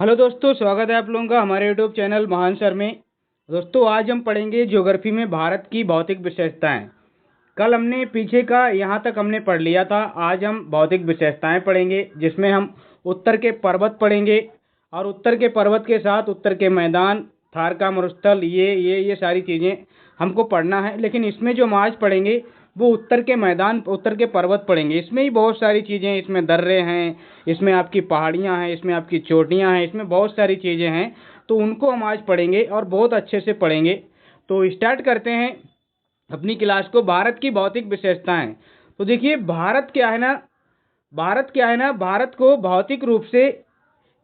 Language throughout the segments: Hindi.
हेलो दोस्तों, स्वागत है आप लोगों का हमारे यूट्यूब चैनल महान सर में। दोस्तों, आज हम पढ़ेंगे ज्योग्राफी में भारत की भौतिक विशेषताएं। कल हमने पीछे का यहाँ तक हमने पढ़ लिया था। आज हम भौतिक विशेषताएं पढ़ेंगे, जिसमें हम उत्तर के पर्वत पढ़ेंगे और उत्तर के पर्वत के साथ उत्तर के मैदान, थार का मरुस्थल, ये सारी चीज़ें हमको पढ़ना है। लेकिन इसमें जो हम आज पढ़ेंगे वो उत्तर के मैदान, उत्तर के पर्वत पढ़ेंगे। इसमें ही बहुत सारी चीज़ें, इसमें दर्रे हैं, इसमें आपकी पहाड़ियाँ हैं, इसमें आपकी चोटियाँ हैं, इसमें बहुत सारी चीज़ें हैं। तो उनको हम आज पढ़ेंगे और बहुत अच्छे से पढ़ेंगे। तो स्टार्ट करते हैं अपनी क्लास को। भारत की भौतिक विशेषताएं। तो देखिए, भारत क्या है ना, भारत को भौतिक रूप से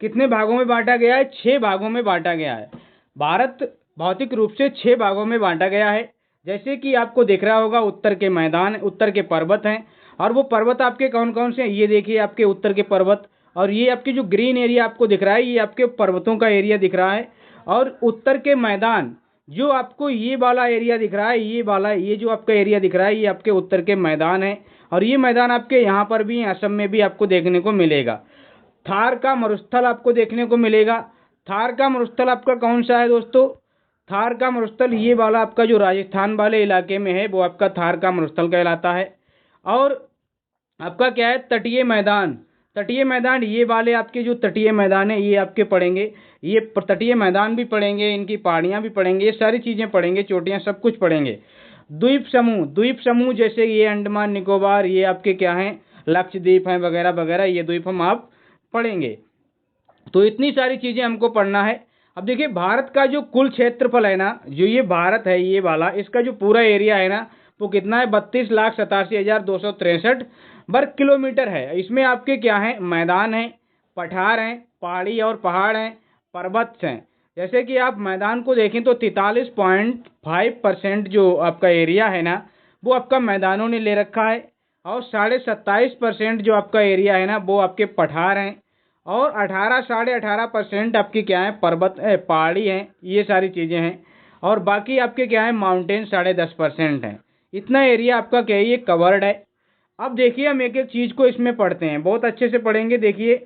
कितने भागों में बांटा गया है? 6 भागों में बांटा गया है। भारत भौतिक रूप से 6 भागों में बांटा गया है। जैसे कि आपको दिख रहा होगा, उत्तर के मैदान, उत्तर के पर्वत हैं। और वो पर्वत आपके कौन कौन से हैं? ये देखिए, आपके उत्तर के पर्वत। और ये आपके जो ग्रीन एरिया आपको दिख रहा है, ये आपके पर्वतों का एरिया दिख रहा है। और उत्तर के मैदान, जो आपको ये वाला एरिया दिख रहा है, ये जो आपका एरिया दिख रहा है, ये आपके उत्तर के मैदान है। और ये मैदान आपके यहाँ पर भी, असम में भी आपको देखने को मिलेगा। थार का मरुस्थल आपको देखने को मिलेगा। थार का मरुस्थल आपका कौन सा है दोस्तों? थार का मरुस्थल ये वाला आपका जो राजस्थान वाले इलाके में है, वो आपका थार का मरुस्थल कहलाता है। और आपका क्या है? तटीय मैदान। तटीय मैदान, ये वाले आपके जो तटीय मैदान है, ये आपके पढ़ेंगे। ये तटीय मैदान भी पढ़ेंगे, इनकी पहाड़ियाँ भी पढ़ेंगे, ये सारी चीज़ें पढ़ेंगे, चोटियाँ, सब कुछ पढ़ेंगे। द्वीप समूह जैसे ये अंडमान निकोबार, ये आपके क्या हैं? लक्षद्वीप हैं, वगैरह वगैरह, ये द्वीप हम आप पढ़ेंगे। तो इतनी सारी चीज़ें हमको पढ़ना है। अब देखिए, भारत का जो कुल क्षेत्रफल है ना, जो ये भारत है ये वाला, इसका जो पूरा एरिया है ना, वो कितना है? 32,87,263 वर्ग किलोमीटर है। इसमें आपके क्या है? मैदान हैं, पठार हैं, पहाड़ी और पहाड़ हैं, पर्वत हैं। जैसे कि आप मैदान को देखें तो 43.5% जो आपका एरिया है ना, वो आपका मैदानों ने ले रखा है। और 27.5% जो आपका एरिया है ना, वो आपके पठार हैं। और 18.5% आपकी क्या है? पर्वत पहाड़ी हैं, ये सारी चीज़ें हैं। और बाकी आपके क्या है? माउंटेन 10.5% हैं। इतना एरिया आपका क्या है? ये कवर्ड है। अब देखिए, हम एक एक चीज़ को इसमें पढ़ते हैं, बहुत अच्छे से पढ़ेंगे। देखिए,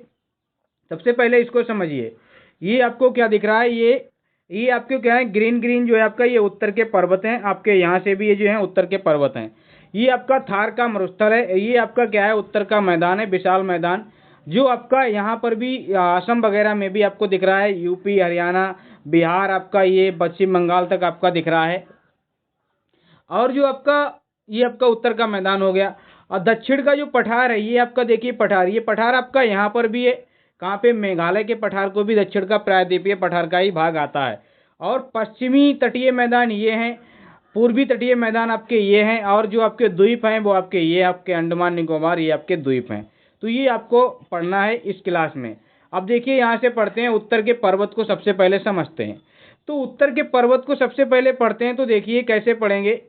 सबसे पहले इसको समझिए। ये आपको क्या दिख रहा है? ये आपके क्या है? ग्रीन ग्रीन जो है आपका, ये उत्तर के पर्वत हैं। आपके यहाँ से भी ये जो है उत्तर के पर्वत हैं। ये आपका थार का मरुस्थल है। ये आपका क्या है? उत्तर का मैदान है, विशाल मैदान, जो आपका यहाँ पर भी असम वगैरह में भी आपको दिख रहा है। यूपी, हरियाणा, बिहार, आपका ये पश्चिम बंगाल तक आपका दिख रहा है। और जो आपका ये आपका उत्तर का मैदान हो गया। और दक्षिण का जो पठार है, ये आपका देखिए पठार, ये पठार आपका यहाँ पर भी है। कहाँ पे? मेघालय के पठार को भी दक्षिण का प्रायद्वीपीय पठार का ही भाग आता है। और पश्चिमी तटीय मैदान ये हैं, पूर्वी तटीय मैदान आपके ये हैं। और जो आपके द्वीप हैं वो आपके ये आपके अंडमान निकोबार, ये आपके द्वीप हैं। तो ये आपको पढ़ना है इस क्लास में। अब देखिए, यहाँ से पढ़ते हैं, उत्तर के पर्वत को सबसे पहले समझते हैं। तो उत्तर के पर्वत को सबसे पहले पढ़ते हैं। तो देखिए कैसे पढ़ेंगे।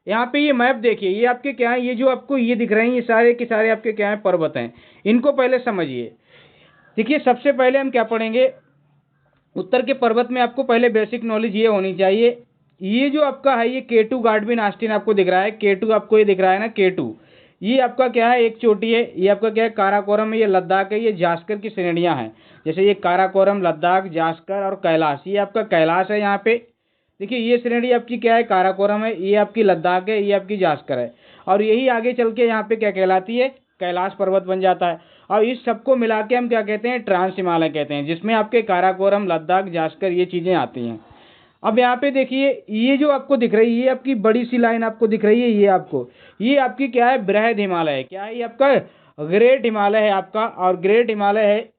यहाँ पे ये मैप देखिए, ये आपके क्या है? ये जो आपको ये दिख रहे हैं, ये सारे के सारे आपके क्या है? पर्वत हैं। इनको पहले समझिए। देखिए, सबसे पहले हम क्या पढ़ेंगे? उत्तर के पर्वत में आपको पहले बेसिक नॉलेज ये होनी चाहिए। ये जो आपका है, ये K2 गार्डविन आस्टीन आपको दिख रहा है। K2 आपको ये दिख रहा है ना, K2, ये आपका क्या है? एक चोटी है। ये आपका क्या है? काराकोरम है, ये लद्दाख है, ये जास्कर की श्रेणियां हैं। जैसे ये काराकोरम, लद्दाख, जास्कर और कैलाश, ये आपका कैलाश है। यहाँ पे देखिए, ये श्रेणी आपकी क्या है? काराकोरम है, ये आपकी लद्दाख है, ये आपकी जास्कर है। और यही आगे चल के यहाँ पे क्या कहलाती है? कैलाश पर्वत बन जाता है। और इस सबको मिला के हम क्या कहते हैं? ट्रांस हिमालय कहते हैं, जिसमें आपके काराकोरम, लद्दाख, जास्कर, ये चीज़ें आती हैं। अब यहाँ पे देखिए, ये जो आपको दिख रही है, ये आपकी बड़ी सी लाइन आपको दिख रही है, ये आपकी क्या है? बृहद हिमालय है। क्या है? ये आपका ग्रेट हिमालय है आपका, और ग्रेट हिमालय है।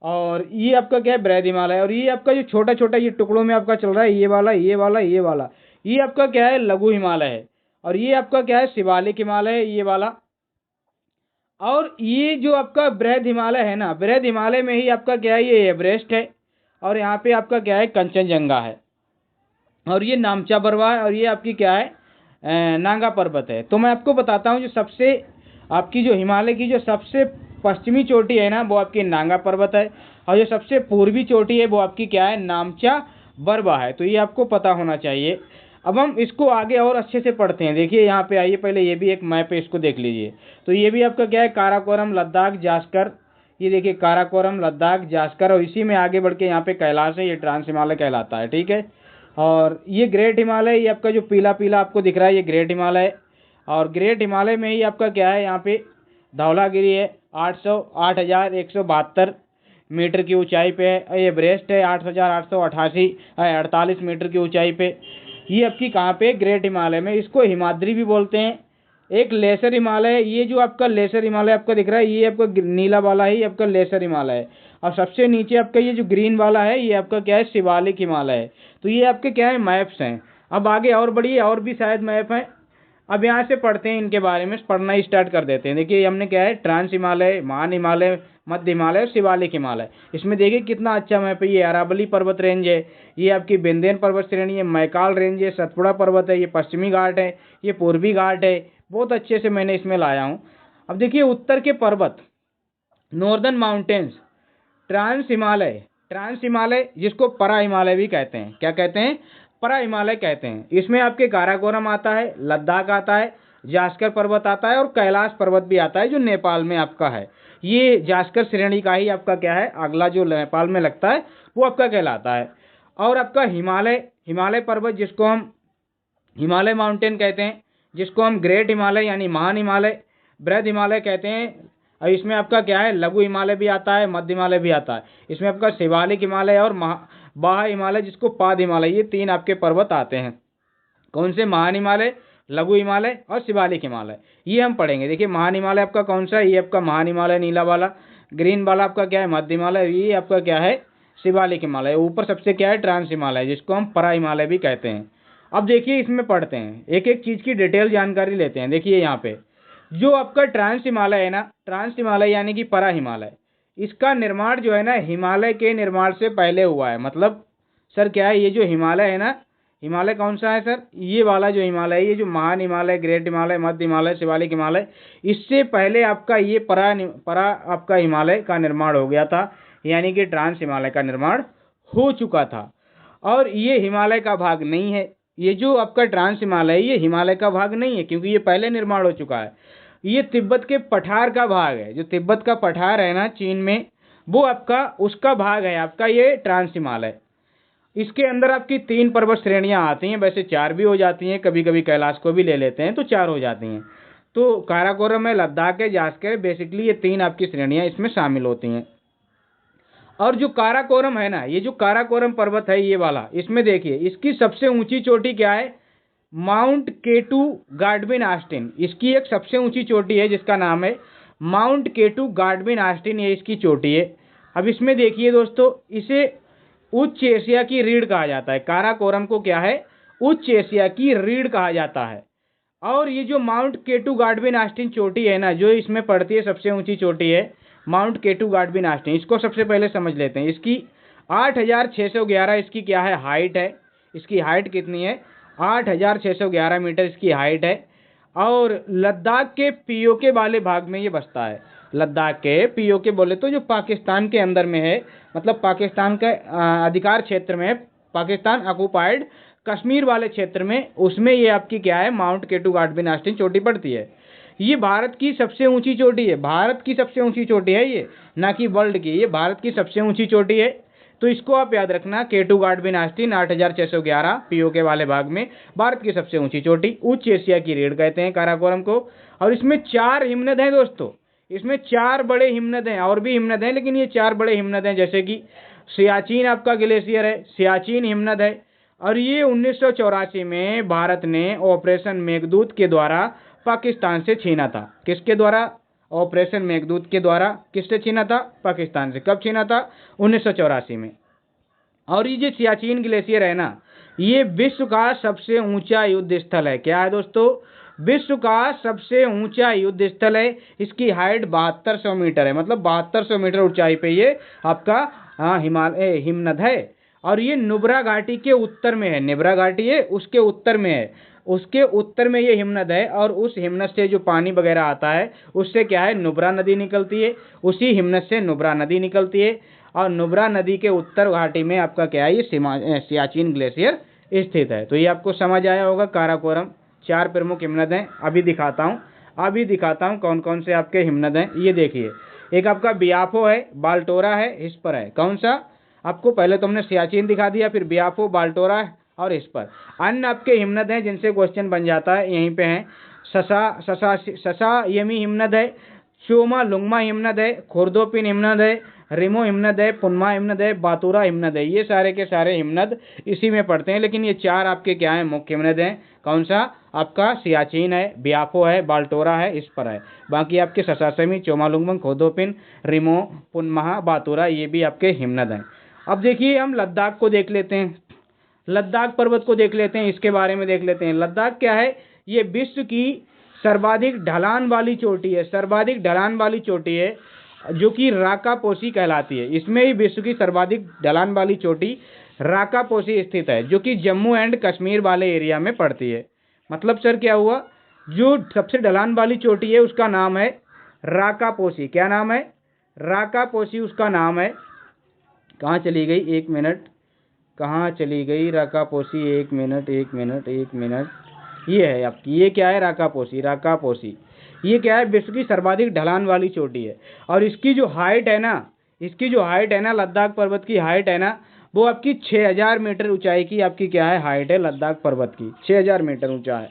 और ये आपका क्या है? बृहद हिमालय है। और ये आपका जो छोटा छोटा ये टुकड़ों में आपका चल रहा है, ये वाला, ये वाला, ये वाला, ये आपका क्या है? लघु हिमालय है। और ये आपका क्या है? शिवालिक हिमालय है, ये वाला। और ये जो आपका बृहद हिमालय है ना, बृहद हिमालय में ही आपका क्या है? ये एवरेस्ट है। और यहाँ पे आपका क्या है? कंचनजंगा है। और ये नामचा बरवा है। और ये आपकी क्या है? नांगा पर्वत है। तो मैं आपको बताता हूँ, जो सबसे आपकी जो हिमालय की जो सबसे पश्चिमी चोटी है ना, वो आपकी नांगा पर्वत है। और जो सबसे पूर्वी चोटी है, वो आपकी क्या है? नामचा बरवा है। तो ये आपको पता होना चाहिए। अब हम इसको आगे और अच्छे से पढ़ते हैं। देखिए, यहाँ पे आइए, पहले ये भी एक मैप है, इसको देख लीजिए। तो ये भी आपका क्या है? काराकोरम, लद्दाख, जास्कर, ये देखिए काराकोरम, लद्दाख, जास्कर और इसी में आगे बढ़ के यहाँ पे कैलाश है, ये ट्रांस हिमालय कहलाता है। ठीक है। और ये ग्रेट हिमालय, ये आपका जो पीला पीला आपको दिख रहा है ये ग्रेट हिमालय है। और ग्रेट हिमालय में ही आपका क्या है, यहाँ पे धौलागिरी है 8,172 मीटर की ऊंचाई पे है। ये एवरेस्ट है 8,888 मीटर की ऊंचाई पे। ये आपकी कहाँ पे, ग्रेट हिमालय में। इसको हिमाद्री भी बोलते हैं। एक लेसर हिमालय है, ये जो आपका लेसर हिमालय आपका दिख रहा है ये आपका नीला वाला ही आपका लेसर हिमालय है। और सबसे नीचे आपका ये जो ग्रीन वाला है ये आपका क्या है, शिवालिक हिमालय है। तो ये आपके क्या है, मैप्स हैं। अब आगे और बढ़िए, और भी शायद मैप हैं। अब यहाँ से पढ़ते हैं, इनके बारे में पढ़ना ही स्टार्ट कर देते हैं। देखिए हमने क्या है, ट्रांस हिमालय, महान हिमालय, मध्य हिमालय और शिवालिक हिमालय। इसमें देखिए कितना अच्छा मैप है। ये अरावली पर्वत रेंज है, ये आपकी विंध्यन पर्वत श्रेणी है, मैकाल रेंज है, सतपुड़ा पर्वत है, ये पश्चिमी घाट है, ये पूर्वी घाट है। बहुत अच्छे से मैंने इसमें लाया हूँ। अब देखिए उत्तर के पर्वत, नॉर्दर्न माउंटेन्स, ट्रांस हिमालय जिसको परा हिमालय भी कहते हैं। क्या कहते हैं, परा हिमालय कहते हैं। इसमें आपके काराकोरम आता है, लद्दाख आता है, जास्कर पर्वत आता है और कैलाश पर्वत भी आता है जो नेपाल में आपका है। ये जास्कर श्रेणी का ही आपका क्या है, अगला जो नेपाल में लगता है वो आपका कहलाता है। और आपका हिमालय पर्वत जिसको हम हिमालय माउंटेन कहते हैं, जिसको हम ग्रेट हिमालय यानी महान हिमालय, बृहद हिमालय कहते हैं। और इसमें आपका क्या है, लघु हिमालय भी आता है, मध्य हिमालय भी आता है। इसमें आपका शिवालिक हिमालय और बाह्य हिमालय जिसको पाद हिमालय, ये तीन आपके पर्वत आते हैं। कौन से, महान हिमालय, लघु हिमालय और शिवालिक हिमालय, ये हम पढ़ेंगे। देखिए महान हिमालय आपका कौन सा है, ये आपका महान हिमालय नीला वाला। ग्रीन वाला आपका क्या है, मध्य हिमालय, ये आपका क्या है, शिवालिक हिमालय। ऊपर सबसे क्या है, ट्रांस हिमालय जिसको हम परा हिमालय भी कहते हैं। अब देखिए इसमें पढ़ते हैं, एक एक चीज की डिटेल जानकारी लेते हैं। देखिए यहाँ पे जो आपका ट्रांस हिमालय है ना, ट्रांस हिमालय यानी कि परा हिमालय, इसका निर्माण जो है ना हिमालय के निर्माण से पहले हुआ है। मतलब सर क्या है, ये जो हिमालय है ना, हिमालय कौन सा है सर, ये वाला जो हिमालय है, ये जो महान हिमालय, ग्रेट हिमालय, मध्य हिमालय, शिवालिक हिमालय, इससे पहले आपका ये परा आपका हिमालय का निर्माण हो गया था, यानी कि ट्रांस हिमालय का निर्माण हो चुका था। और ये हिमालय का भाग नहीं है, ये जो आपका ट्रांस हिमालय है ये हिमालय का भाग नहीं है, क्योंकि ये पहले निर्माण हो चुका है। ये तिब्बत के पठार का भाग है। जो तिब्बत का पठार है ना चीन में, वो आपका उसका भाग है आपका ये ट्रांस हिमालय। इसके अंदर आपकी 3 पर्वत श्रेणियां आती हैं, वैसे 4 भी हो जाती हैं, कभी कभी कैलाश को भी ले लेते हैं तो 4 हो जाती हैं। तो काराकोरम है, लद्दाख है, जास्कर है, बेसिकली ये 3 आपकी श्रेणियां इसमें शामिल होती हैं। और जो काराकोरम है ना, ये जो काराकोरम पर्वत है ये वाला, इसमें देखिए इसकी सबसे ऊंची चोटी क्या है, माउंट केटू गाडविन आस्टिन। इसकी एक सबसे ऊंची चोटी है जिसका नाम है माउंट केटू गाडविन आस्टिन, ये इसकी चोटी है। अब इसमें देखिए दोस्तों, इसे उच्च एशिया की रीढ़ कहा जाता है। काराकोरम को क्या है, उच्च एशिया की रीढ़ कहा जाता है। और ये जो माउंट केटू गाडविन आस्टिन चोटी है ना, जो इसमें पड़ती है सबसे ऊंची चोटी है माउंट केटू गाडविन आस्टिन। इसको सबसे पहले समझ लेते हैं। इसकी 8,611 इसकी क्या है, हाइट है। इसकी हाइट कितनी है, 8,611 मीटर इसकी हाइट है। और लद्दाख के पीओके वाले भाग में ये बसता है। लद्दाख के पीओके बोले तो जो पाकिस्तान के अंदर में है, मतलब पाकिस्तान का अधिकार क्षेत्र में है, पाकिस्तान ऑक्युपाइड कश्मीर वाले क्षेत्र में, उसमें ये आपकी क्या है, माउंट केटू गाडविन आस्टिन चोटी पड़ती है। ये भारत की सबसे ऊंची चोटी है, भारत की सबसे ऊंची चोटी है ये, ना कि वर्ल्ड की, ये भारत की सबसे ऊंची चोटी है। तो इसको आप याद रखना, केटू गाडविन आस्टिन 8,611 पीओके वाले भाग में, भारत की सबसे ऊंची चोटी, उच्च एशिया की रीढ़ कहते हैं काराकोरम को। और इसमें 4 हिमनद हैं दोस्तों, इसमें 4 बड़े हिमनद हैं, और भी हिमनद हैं लेकिन ये 4 बड़े हिमनद हैं। जैसे कि सियाचिन आपका ग्लेशियर है, सियाचिन हिमनद है। और ये 1984 में भारत ने ऑपरेशन मेघदूत के द्वारा पाकिस्तान से छीना था। किसके द्वारा, ऑपरेशन मेघदूत के द्वारा किससे छीना था, पाकिस्तान से। कब छीना था, 1984 में। और ये जो सियाचिन ग्लेशियर है ना, ये विश्व का सबसे ऊंचा युद्ध स्थल है। क्या है दोस्तों, विश्व का सबसे ऊंचा युद्ध स्थल है। इसकी हाइट 7200 मीटर है, मतलब 7200 मीटर ऊंचाई पे ये आपका हिमालय हिमनद है। और ये नुब्रा घाटी के उत्तर में है, नुब्रा घाटी है उसके उत्तर में है, उसके उत्तर में ये हिमनद है। और उस हिमनद से जो पानी वगैरह आता है उससे क्या है, नुब्रा नदी निकलती है, उसी हिमनद से नुब्रा नदी निकलती है। और नुब्रा नदी के उत्तर घाटी में आपका क्या है, ये सियाचिन ग्लेशियर स्थित है। तो ये आपको समझ आया होगा। काराकोरम 4 प्रमुख हिमनद हैं। अभी दिखाता हूँ कौन कौन से आपके हिमनद हैं। ये देखिए, एक आपका बियाफो है, बाल्टोरा है, इस पर है। कौन सा? आपको पहले तो हमने सियाचिन दिखा दिया, फिर बियाफो, बाल्टोरा और इस पर। अन्य आपके हिमनद हैं जिनसे क्वेश्चन बन जाता है, यहीं पे हैं। ससा यमी हिमनद है, चोमा लुंगमा हिमनद है, खुर्दोपिन हिमनद है, रिमो हिमनद है, पुनमा हिमनद है, बातूरा हिमनद है। ये सारे के सारे हिमनद इसी में पड़ते हैं, लेकिन ये चार आपके क्या है? मुख्य हिमनद हैं। कौन सा? आपका सियाचिन है, बियाफो है, बाल्टोरा है, इस पर है। बाकी आपके ससासमी, चोमालुंगमंग, खुर्दोपिन, रिमो, पुनमहा, बातूरा, ये भी आपके हिमनद हैं। अब देखिए हम लद्दाख को देख लेते हैं, लद्दाख पर्वत को देख लेते हैं, इसके बारे में देख लेते हैं। लद्दाख क्या है? ये विश्व की सर्वाधिक ढलान वाली चोटी है, सर्वाधिक ढलान वाली चोटी है, जो कि राकापोसी कहलाती है। इसमें ही विश्व की सर्वाधिक ढलान वाली चोटी राकापोसी स्थित है, जो कि जम्मू एंड कश्मीर वाले एरिया में पड़ती है। मतलब सर क्या हुआ? जो सबसे ढलान वाली चोटी है उसका नाम है राकापोसी। क्या नाम है? राकापोसी उसका नाम है। कहाँ चली गई? एक मिनट, कहाँ चली गई राकापोसी? एक मिनट एक मिनट एक मिनट, ये है आपकी, ये क्या है? राकापोसी। राकापोसी ये क्या है? विश्व की सर्वाधिक ढलान वाली चोटी है। और इसकी जो हाइट है ना, इसकी जो हाइट है ना, लद्दाख पर्वत की हाइट है ना, वो आपकी 6000 मीटर ऊंचाई की आपकी क्या है? हाइट है लद्दाख पर्वत की, 6000 मीटर ऊंचा है।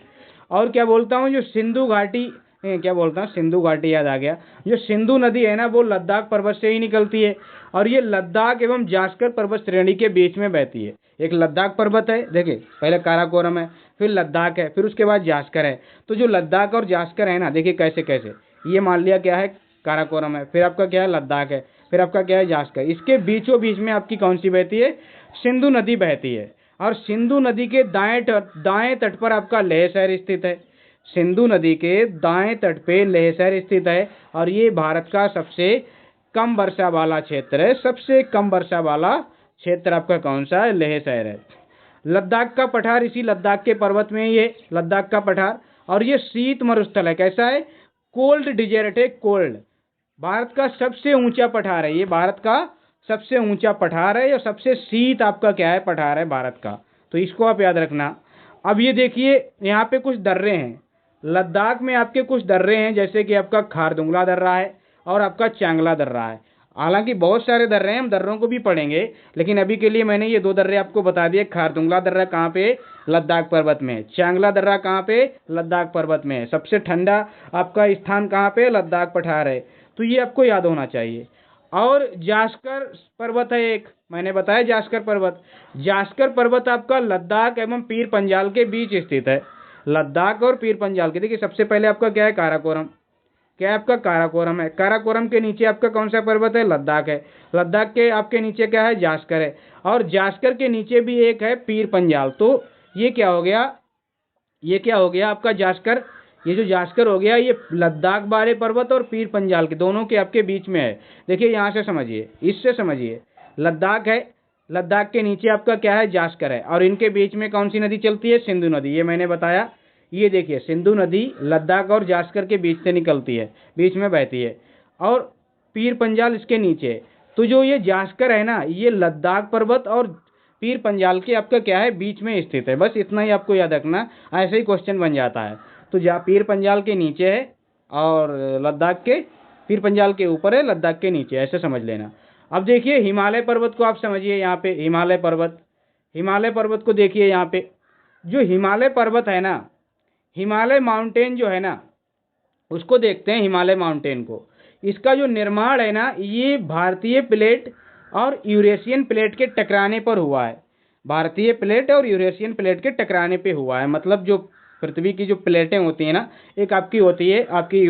और क्या बोलता हूँ, जो सिंधु घाटी, क्या बोलता हूँ, सिंधु घाटी याद आ गया। जो सिंधु नदी है ना, वो लद्दाख पर्वत से ही निकलती है, और ये लद्दाख एवं जास्कर पर्वत श्रेणी के बीच में बहती है। एक लद्दाख पर्वत है, देखिए पहले काराकोरम है, फिर लद्दाख है, फिर उसके बाद जास्कर है। तो जो लद्दाख और जास्कर है ना, देखिए कैसे कैसे, ये मान लिया क्या है? काराकोरम है, फिर आपका क्या है? लद्दाख है, फिर आपका क्या है? जास्कर। इसके बीचों बीच में आपकी कौन सी बहती है? सिंधु नदी बहती है। और सिंधु नदी के दाएं तट पर आपका लेह शहर स्थित है। सिंधु नदी के दाएं तट पे लेह शहर स्थित है, और ये भारत का सबसे कम वर्षा वाला क्षेत्र है। सबसे कम वर्षा वाला क्षेत्र आपका कौन सा है? लेह शहर है। लद्दाख का पठार इसी लद्दाख के पर्वत में ही है, लद्दाख का पठार। और ये शीत मरुस्थल है। कैसा है? कोल्ड डिजेर्ट है, कोल्ड। भारत का सबसे ऊंचा पठार है ये, भारत का सबसे ऊंचा पठार है, और सबसे शीत आपका क्या है? पठार है भारत का। तो इसको आप याद रखना। अब ये देखिए यहाँ पे कुछ दर्रे हैं, लद्दाख में आपके कुछ दर्रे हैं, जैसे कि आपका खारदुंगला दर्रा है और आपका चांगला दर्रा है। हालांकि बहुत सारे दर्रे हैं, हम दर्रों को भी पढ़ेंगे, लेकिन अभी के लिए मैंने ये दो दर्रे आपको बता दिए। खारदुंगला दर्रा कहाँ पे? लद्दाख पर्वत में। चांगला दर्रा कहाँ पे? लद्दाख पर्वत में। सबसे ठंडा आपका स्थान कहाँ पे? लद्दाख पठार है। तो ये आपको याद होना चाहिए। और जास्कर पर्वत है एक, मैंने बताया जास्कर पर्वत। जास्कर पर्वत आपका लद्दाख एवं पीर पंजाल के बीच स्थित है। लद्दाख और पीर पंजाल के, देखिए सबसे पहले आपका क्या है? काराकोरम। क्या है आपका? काराकोरम है। काराकोरम के नीचे आपका कौन सा पर्वत है? लद्दाख है। लद्दाख के आपके नीचे क्या है? जास्कर है। और जास्कर के नीचे भी एक है पीर पंजाल। तो ये क्या हो गया? ये क्या हो गया आपका? जास्कर। ये जो जास्कर हो गया, ये लद्दाख वाले पर्वत और पीर पंजाल के दोनों के आपके बीच में है। देखिए यहाँ से समझिए, इससे समझिए, लद्दाख है, लद्दाख के नीचे आपका क्या है? जास्कर है, और इनके बीच में कौन सी नदी चलती है? सिंधु नदी। ये मैंने बताया। ये देखिए सिंधु नदी लद्दाख और जास्कर के बीच से निकलती है, बीच में बहती है, और पीर पंजाल इसके नीचे है। तो जो ये जास्कर है ना, ये लद्दाख पर्वत और पीर पंजाल के आपका क्या है? बीच में स्थित है। बस इतना ही आपको याद रखना, ऐसे ही क्वेश्चन बन जाता है। तो पीर पंजाल के नीचे है, और लद्दाख के, पीर पंजाल के ऊपर है, लद्दाख के नीचे, ऐसे समझ लेना। अब देखिए हिमालय पर्वत को आप समझिए। यहाँ पे हिमालय पर्वत, हिमालय पर्वत को देखिए। यहाँ पे जो हिमालय पर्वत है ना, हिमालय माउंटेन जो है ना, उसको देखते हैं, हिमालय माउंटेन को। इसका जो निर्माण है ना, ये भारतीय प्लेट और यूरेशियन प्लेट के टकराने पर हुआ है। भारतीय प्लेट और यूरेशियन प्लेट के टकराने पे हुआ है। मतलब जो पृथ्वी की जो प्लेटें होती हैं ना, एक आपकी होती है आपकी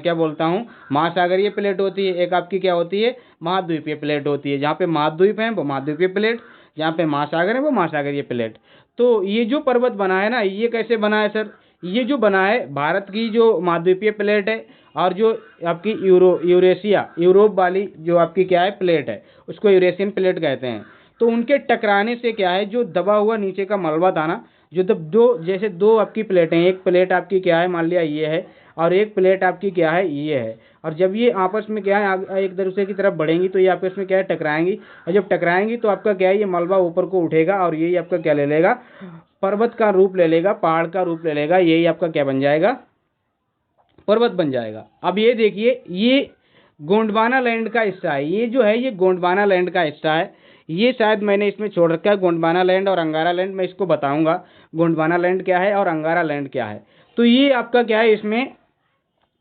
क्या बोलता हूँ, महासागरीय प्लेट होती है, एक आपकी क्या होती है? महाद्वीपीय प्लेट होती है। जहाँ पे महाद्वीप है वो महाद्वीपीय प्लेट, जहाँ पे महासागर है वो महासागरीय प्लेट। तो ये जो पर्वत बना है ना, ये कैसे बना है सर? ये जो बना है, भारत की जो महाद्वीपीय प्लेट है, और जो आपकी यूरेशिया, यूरोप वाली जो आपकी क्या है? प्लेट है, उसको यूरेशियन प्लेट कहते हैं। तो उनके टकराने से क्या है? जो दबा हुआ नीचे का मलबा था ना, जो दो जैसे दो आपकी प्लेटें, एक प्लेट आपकी क्या है? मान लिया ये है, और एक प्लेट आपकी क्या है? ये है। और जब ये आपस में क्या है? एक दूसरे की तरफ बढ़ेंगी, तो ये आपस में क्या है? टकराएंगी। और जब टकराएंगी तो आपका क्या है? ये मलबा ऊपर को उठेगा, और यही आपका क्या ले लेगा? पर्वत का रूप ले लेगा, पहाड़ का रूप ले लेगा। यही आपका क्या बन जाएगा? पर्वत बन जाएगा। अब ये देखिए, ये गोंडवाना लैंड का हिस्सा है। ये जो है ये गोंडवाना लैंड का हिस्सा है। ये शायद मैंने इसमें छोड़ रखा है गोंडवाना लैंड और अंगारा लैंड। मैं इसको बताऊंगा गोंडवाना लैंड क्या है और अंगारा लैंड क्या है। तो ये आपका क्या है, इसमें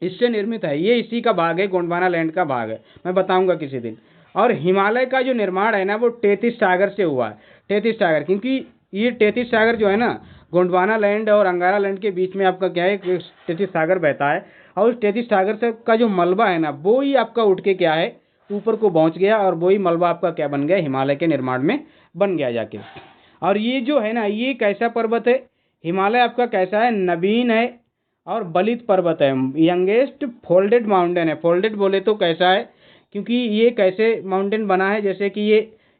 इससे निर्मित है, ये इसी का भाग है, गोंडवाना लैंड का भाग है, मैं बताऊंगा किसी दिन। और हिमालय का जो निर्माण है ना वो तेतीस सागर से हुआ है। तेतीस सागर, क्योंकि ये तेतीस सागर जो है ना गोंडवाना लैंड और अंगारा लैंड के बीच में आपका क्या है, तेतीस सागर बहता है। और उस तेतीस सागर से का जो मलबा है ना वो ही आपका उठ के क्या है ऊपर को पहुंच गया, और वही मलबा आपका क्या बन गया, हिमालय के निर्माण में बन गया जाके। और ये जो है ना ये कैसा पर्वत है, हिमालय आपका कैसा है, नवीन है और बलित पर्वत है, यंगेस्ट फोल्डेड माउंटेन है। फोल्डेड बोले तो कैसा है, क्योंकि ये कैसे माउंटेन बना है, जैसे कि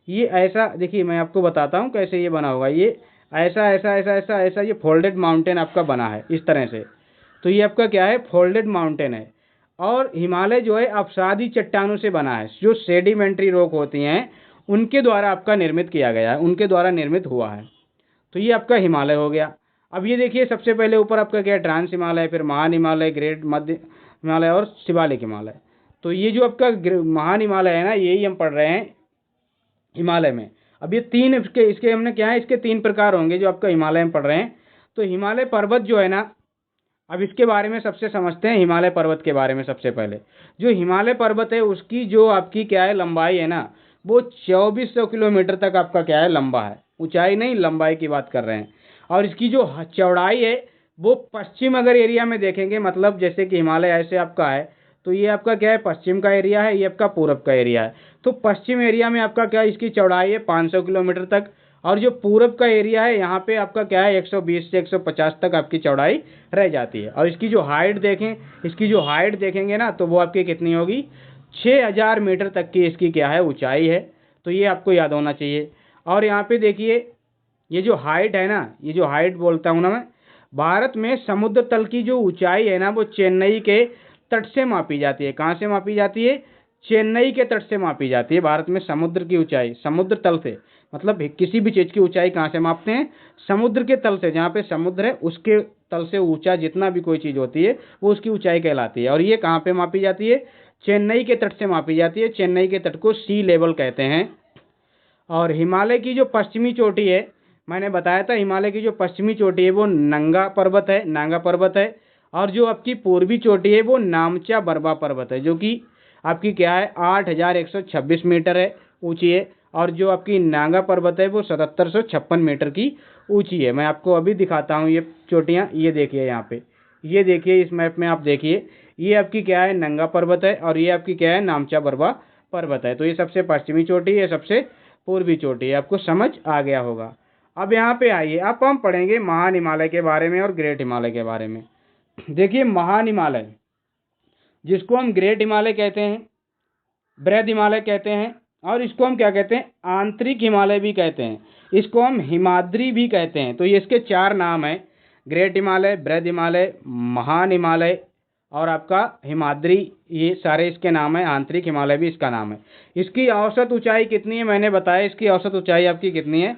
ये ऐसा, देखिए मैं आपको बताता हूँ कैसे ये बना होगा। ये ऐसा ऐसा ऐसा ऐसा ऐसा ये फोल्डेड माउंटेन आपका बना है इस तरह से। तो ये आपका क्या है, फोल्डेड माउंटेन है। और हिमालय जो है अपसादी चट्टानों से बना है, जो सेडिमेंट्री रॉक होती हैं उनके द्वारा आपका निर्मित किया गया है, उनके द्वारा निर्मित हुआ है। तो ये आपका हिमालय हो गया। अब ये देखिए सबसे पहले ऊपर आपका क्या है, ट्रांस हिमालय, फिर महान हिमालय, ग्रेट मध्य हिमालय और शिवालिक हिमालय। तो ये जो आपका महान हिमालय है ना यही हम पढ़ रहे हैं हिमालय में। अब ये तीन इसके इसके हमने क्या है, इसके तीन प्रकार होंगे जो आपका हिमालय में पढ़ रहे हैं। तो हिमालय पर्वत जो है ना, अब इसके बारे में सबसे समझते हैं हिमालय पर्वत के बारे में। सबसे पहले जो हिमालय पर्वत है उसकी जो आपकी क्या है लंबाई है ना वो 2400 किलोमीटर तक आपका क्या है लंबा है, ऊंचाई नहीं लंबाई की बात कर रहे हैं। और इसकी जो चौड़ाई है वो पश्चिम अगर एरिया में देखेंगे, मतलब जैसे कि हिमालय ऐसे आपका है तो ये आपका क्या है पश्चिम का एरिया है, ये आपका पूरब का एरिया है। तो पश्चिम एरिया में आपका क्या है, इसकी चौड़ाई है 500 किलोमीटर तक। और जो पूरब का एरिया है यहाँ पे आपका क्या है 120 से 150 तक आपकी चौड़ाई रह जाती है। और इसकी जो हाइट देखें, इसकी जो हाइट देखेंगे ना तो वो आपकी कितनी होगी, 6000 मीटर तक की इसकी क्या है ऊंचाई है। तो ये आपको याद होना चाहिए। और यहाँ पे देखिए ये जो हाइट है ना, ये जो हाइट बोलता हूँ ना मैं, भारत में समुद्र तल की जो ऊंचाई है ना वो चेन्नई के तट से मापी जाती है। कहाँ से मापी जाती है, चेन्नई के तट से मापी जाती है। भारत में समुद्र की ऊंचाई समुद्र तल से, मतलब किसी भी चीज की ऊंचाई कहाँ से मापते हैं, समुद्र के तल से। जहाँ पे समुद्र है उसके तल से ऊंचा जितना भी कोई चीज होती है वो उसकी ऊंचाई कहलाती है। और ये कहाँ पे मापी जाती है, चेन्नई के तट से मापी जाती है। चेन्नई के तट को सी लेवल कहते हैं। और हिमालय की जो पश्चिमी चोटी है, मैंने बताया था हिमालय की जो पश्चिमी चोटी है वो नंगा पर्वत है, नांगा पर्वत है। और जो आपकी पूर्वी चोटी है वो नामचा बरवा पर्वत है, जो कि आपकी क्या है 8126 मीटर है ऊंची है। और जो आपकी नांगा पर्वत है वो 7756 मीटर की ऊंची है। मैं आपको अभी दिखाता हूँ ये चोटियाँ, ये देखिए यहाँ पे, ये देखिए इस मैप में आप देखिए, ये आपकी क्या है नंगा पर्वत है और ये आपकी क्या है नामचा बरवा पर्वत है। तो ये सबसे पश्चिमी चोटी है, सबसे पूर्वी चोटी है। आपको समझ आ गया होगा। अब यहाँ पे आइए, अब हम पढ़ेंगे महान हिमालय के बारे में और ग्रेट हिमालय के बारे में। देखिए महान हिमालय, जिसको हम ग्रेट हिमालय कहते हैं, बृहद हिमालय कहते हैं, और इसको हम क्या कहते हैं, आंतरिक हिमालय भी कहते हैं, इसको हम हिमाद्री भी कहते हैं। तो ये इसके चार नाम हैं, ग्रेट हिमालय, बृहद हिमालय, महान हिमालय और आपका हिमाद्री। ये सारे इसके नाम हैं। आंतरिक हिमालय भी इसका नाम है। इसकी औसत ऊंचाई कितनी है, मैंने बताया इसकी औसत ऊंचाई आपकी कितनी है,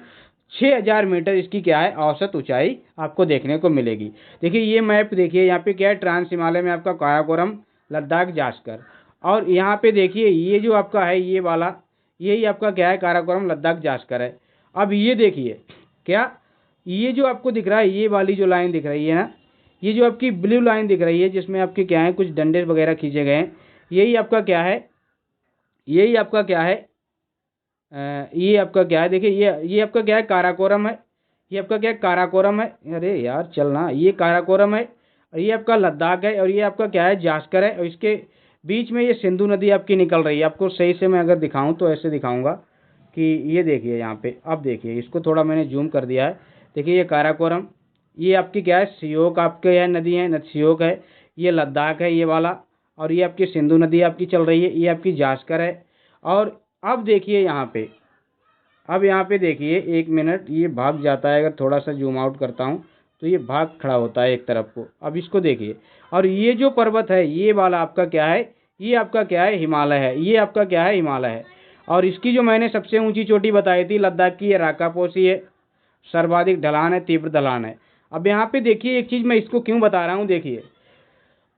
6000 मीटर इसकी क्या है औसत ऊंचाई आपको देखने को मिलेगी। देखिए ये मैप देखिए, यहाँ पे क्या है ट्रांस हिमालय में आपका काराकोरम, लद्दाख, जास्कर। और यहाँ पे देखिए ये जो आपका है ये वाला, यही आपका क्या है काराकोरम, लद्दाख, जास्कर है। अब ये देखिए क्या, ये जो आपको दिख रहा है ये वाली जो लाइन दिख रही है ना, ये जो आपकी ब्लू लाइन दिख रही है जिसमें आपके क्या है कुछ डंडे वगैरह खींचे गए हैं, यही आपका क्या है, यही आपका क्या है ये आपका क्या है, देखिए ये आपका क्या है काराकोरम है, ये आपका क्या है काराकोरम है, अरे यार चलना, ये काराकोरम है और ये आपका लद्दाख है और ये आपका क्या है जास्कर है। और इसके बीच में ये सिंधु नदी आपकी निकल रही है। आपको सही से मैं अगर दिखाऊं तो ऐसे दिखाऊंगा कि ये देखिए यहाँ पे, अब देखिए इसको थोड़ा मैंने जूम कर दिया है। देखिए ये काराकोरम, ये आपकी क्या है सियोक आपके यहाँ नदी है, सियोक है, ये लद्दाख है ये वाला, और ये आपकी सिंधु नदी आपकी चल रही है, ये आपकी जास्कर है। और अब देखिए यहाँ पे, अब यहाँ पे देखिए एक मिनट, ये भाग जाता है, अगर थोड़ा सा जूम आउट करता हूँ तो ये भाग खड़ा होता है एक तरफ को। अब इसको देखिए, और ये जो पर्वत है ये वाला आपका क्या है, ये आपका क्या है हिमालय है, ये आपका क्या है हिमालय है। और इसकी जो मैंने सबसे ऊंची चोटी बताई थी लद्दाख की, ये राकापोसी है, सर्वाधिक ढलान है, तीव्र ढलान है। अब यहाँ पे देखिए एक चीज़ मैं इसको क्यों बता रहा हूँ, देखिए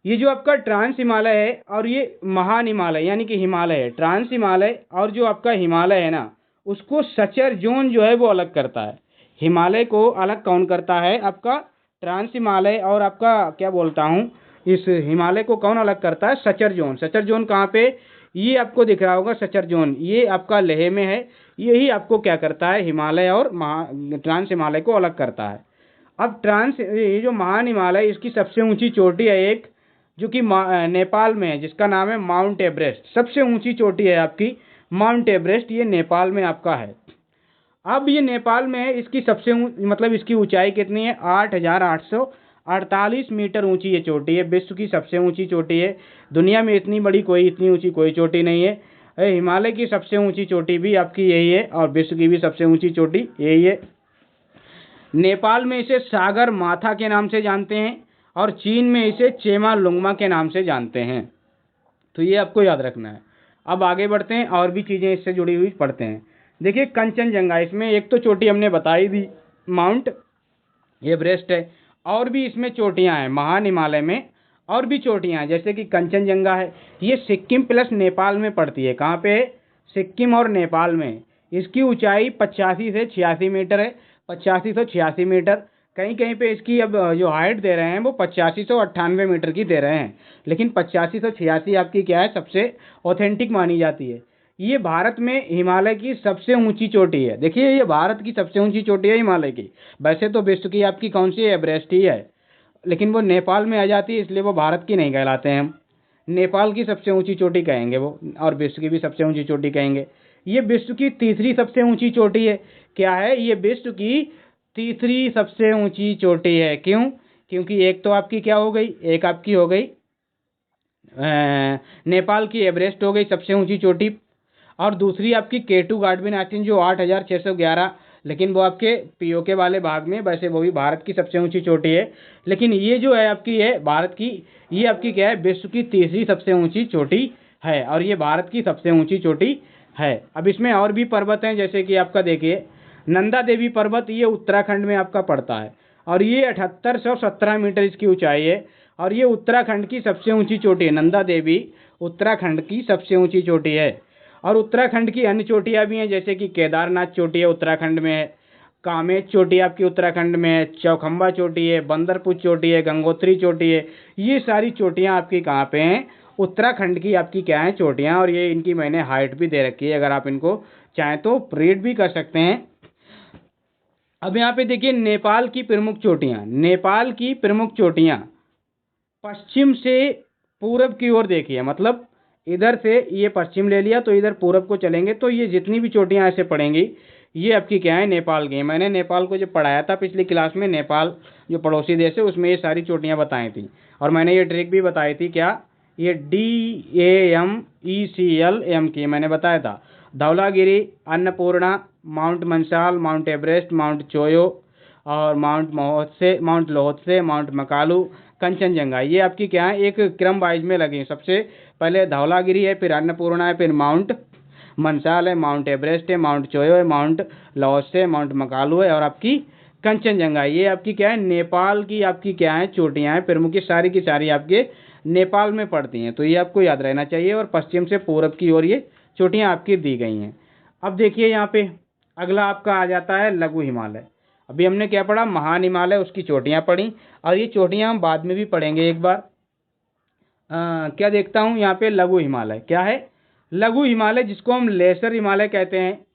ये जो आपका ट्रांस हिमालय है और ये महान हिमालय यानी कि हिमालय है, ट्रांस हिमालय और जो आपका हिमालय है ना, उसको सचर जोन जो है वो अलग करता है। हिमालय को अलग कौन करता है? आपका ट्रांस हिमालय और आपका क्या बोलता हूँ, इस हिमालय को कौन अलग करता है? Suture zone. सचर जोन कहाँ पे? ये आपको दिख रहा होगा सचर जोन, ये आपका लेह में है। यही आपको क्या करता है? हिमालय और ट्रांस हिमालय को अलग करता है। अब ये जो महान हिमालय, इसकी सबसे ऊंची चोटी है एक, जो कि नेपाल में है, जिसका नाम है माउंट एवरेस्ट। सबसे ऊंची चोटी है आपकी माउंट एवरेस्ट, ये नेपाल में आपका है। अब ये नेपाल में है, इसकी सबसे मतलब इसकी ऊंचाई कितनी है? 8,848 मीटर ऊंची ये चोटी है। विश्व की सबसे ऊंची चोटी है। दुनिया में इतनी बड़ी इतनी ऊंची कोई चोटी नहीं है। हिमालय की सबसे ऊंची चोटी भी आपकी यही है और विश्व की भी सबसे ऊंची चोटी यही है। नेपाल में इसे सागर माथा के नाम से जानते हैं और चीन में इसे चेमा लुंगमा के नाम से जानते हैं। तो ये आपको याद रखना है। अब आगे बढ़ते हैं, और भी चीज़ें इससे जुड़ी हुई पढ़ते हैं। देखिए कंचनजंगा, इसमें एक तो चोटी हमने बताई दी माउंट एवरेस्ट है, और भी इसमें चोटियां हैं महान हिमालय में, और भी चोटियां हैं जैसे कि कंचनजंगा है। ये सिक्किम प्लस नेपाल में पड़ती है। कहाँ पे है? सिक्किम और नेपाल में। इसकी ऊंचाई 85 से 86 मीटर है। 85 से 86 मीटर। कहीं कहीं पे इसकी अब जो हाइट दे रहे हैं वो 8598 मीटर की दे रहे हैं, लेकिन 8586 आपकी क्या है? सबसे ऑथेंटिक मानी जाती है। ये भारत में हिमालय की सबसे ऊंची चोटी है। देखिए ये भारत की सबसे ऊंची चोटी है हिमालय की। वैसे तो विश्व की आपकी कौन सी है? एवरेस्ट ही है, लेकिन वो नेपाल में आ जाती है, इसलिए वो भारत की नहीं कहलाते हैं। हम नेपाल की सबसे ऊंची चोटी कहेंगे वो, और विश्व की भी सबसे ऊंची चोटी कहेंगे। ये विश्व की तीसरी सबसे ऊंची चोटी है। क्या है? ये विश्व की तीसरी सबसे ऊंची चोटी है। क्यों? क्योंकि एक तो आपकी क्या हो गई? एक आपकी हो गई नेपाल की एवरेस्ट हो गई सबसे ऊंची चोटी, और दूसरी आपकी केटू गाडविन जो 8,611, लेकिन वो आपके पीओके वाले भाग में, वैसे वो भी भारत की सबसे ऊंची चोटी है। लेकिन ये जो है आपकी है भारत की, ये आपकी क्या है? विश्व की तीसरी सबसे ऊंची चोटी है, और ये भारत की सबसे ऊंची चोटी है। अब इसमें और भी पर्वत हैं, जैसे कि आपका देखिए नंदा देवी पर्वत, ये उत्तराखंड में आपका पड़ता है, और ये 7817 मीटर इसकी ऊंचाई है, और ये उत्तराखंड की सबसे ऊंची चोटी है। नंदा देवी उत्तराखंड की सबसे ऊंची चोटी है। और उत्तराखंड की अन्य चोटियां भी हैं, जैसे कि केदारनाथ चोटी है उत्तराखंड में है, कामेत चोटी आपकी उत्तराखंड में है, चौखंबा चोटी है, बंदरपुर चोटी है, गंगोत्री चोटी है। ये सारी चोटियां आपकी कहाँ पे हैं? उत्तराखंड की आपकी क्या है? चोटियां। और ये इनकी मैंने हाइट भी दे रखी है, अगर आप इनको चाहें तो रीड भी कर सकते हैं। अब यहाँ पे देखिए नेपाल की प्रमुख चोटियां। नेपाल की प्रमुख चोटियां पश्चिम से पूरब की ओर देखिए, मतलब इधर से ये पश्चिम ले लिया तो इधर पूरब को चलेंगे तो ये जितनी भी चोटियां ऐसे पड़ेंगी ये आपकी क्या है? नेपाल की। मैंने नेपाल को जब पढ़ाया था पिछली क्लास में, नेपाल जो पड़ोसी देश है उसमें ये सारी चोटियां बताई थी, और मैंने ये ट्रिक भी बताई थी। क्या? ये DAMECL की मैंने बताया था। Dhaulagiri, Annapurna, mount Manaslu, mount Everest, mount Cho Oyu, और माउंट लोहत्से, माउंट मकालू, कंचनजंगा। ये आपकी क्या है? एक क्रम वाइज में लगी। सबसे पहले धौलागिरी है, फिर अन्नपूर्णा है, फिर माउंट मंसाल है, माउंट एवरेस्ट है, माउंट चोयो है, माउंट लोहत्से, माउंट मकालू है, और आपकी कंचनजंगा। ये आपकी क्या है? नेपाल की आपकी क्या है? चोटियां हैं प्रमुख, सारी की सारी आपके नेपाल में पड़ती हैं। तो ये आपको याद रहना चाहिए, और पश्चिम से पूरब की ओर ये चोटियां आपकी दी गई हैं। अब देखिए यहाँ पे अगला आपका आ जाता है लघु हिमालय। अभी हमने क्या पढ़ा? महान हिमालय, उसकी चोटियां पढ़ी, और ये चोटियां हम बाद में भी पढ़ेंगे एक बार। क्या देखता हूँ यहाँ पे? लघु हिमालय। क्या है? लघु हिमालय, जिसको हम लेसर हिमालय कहते हैं।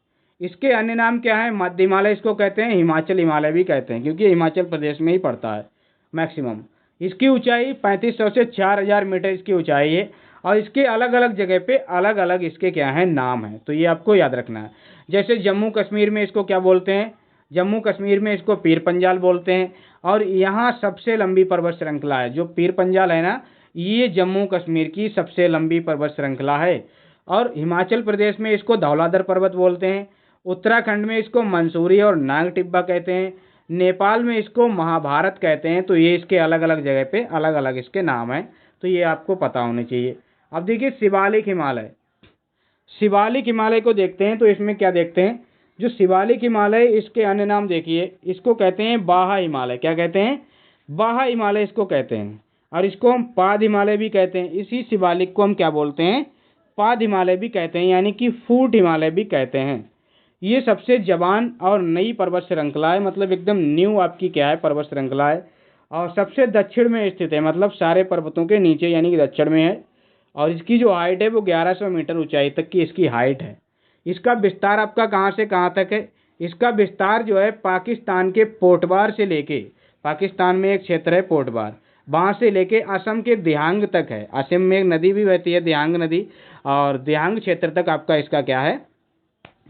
इसके अन्य नाम क्या है? मध्य हिमालय इसको कहते हैं, हिमाचल हिमालय भी कहते हैं, क्योंकि हिमाचल प्रदेश में ही पड़ता है मैक्सिमम। इसकी ऊंचाई 3500 से 4000 मीटर इसकी ऊंचाई है, और इसके अलग अलग जगह पे अलग अलग इसके क्या है? नाम है। तो ये आपको याद रखना है। जैसे जम्मू कश्मीर में इसको क्या बोलते हैं? जम्मू कश्मीर में इसको पीर पंजाल बोलते हैं। और यहाँ सबसे लंबी पर्वत श्रृंखला है जो पीर पंजाल है ना, ये जम्मू कश्मीर की सबसे लंबी पर्वत श्रृंखला है। और हिमाचल प्रदेश में इसको धौलाधर पर्वत बोलते हैं। उत्तराखंड में इसको मंसूरी और नाग टिब्बा कहते हैं। नेपाल में इसको महाभारत कहते हैं। तो ये इसके अलग अलग जगह पे अलग अलग इसके नाम हैं, तो ये आपको पता होने चाहिए। अब देखिए शिवालिक हिमालय। शिवालिक हिमालय को देखते हैं, तो इसमें क्या देखते हैं? जो शिवालिक हिमालय, इसके अन्य नाम देखिए, इसको कहते हैं बाहा हिमालय। क्या कहते हैं? बाहा हिमालय इसको कहते हैं। और इसको हम पाद हिमालय भी कहते हैं। इसी शिवालिक को हम क्या बोलते हैं, पाद हिमालय भी कहते हैं, यानी कि फूट हिमालय भी कहते हैं। ये सबसे जवान और नई पर्वत श्रृंखला है, मतलब एकदम न्यू आपकी क्या है पर्वत श्रृंखला है, और सबसे दक्षिण में स्थित है, मतलब सारे पर्वतों के नीचे यानी कि दक्षिण में है। और इसकी जो हाइट है वो 1100 मीटर ऊंचाई तक की इसकी हाइट है। इसका विस्तार आपका कहाँ से कहाँ तक है, इसका विस्तार जो है पाकिस्तान के पोटबार से लेके, पाकिस्तान में एक क्षेत्र है पोटबार, वहाँ से लेके असम के दिहांग तक है। असम में एक नदी भी बहती है दिहांग नदी, और दिहांग क्षेत्र तक आपका इसका क्या है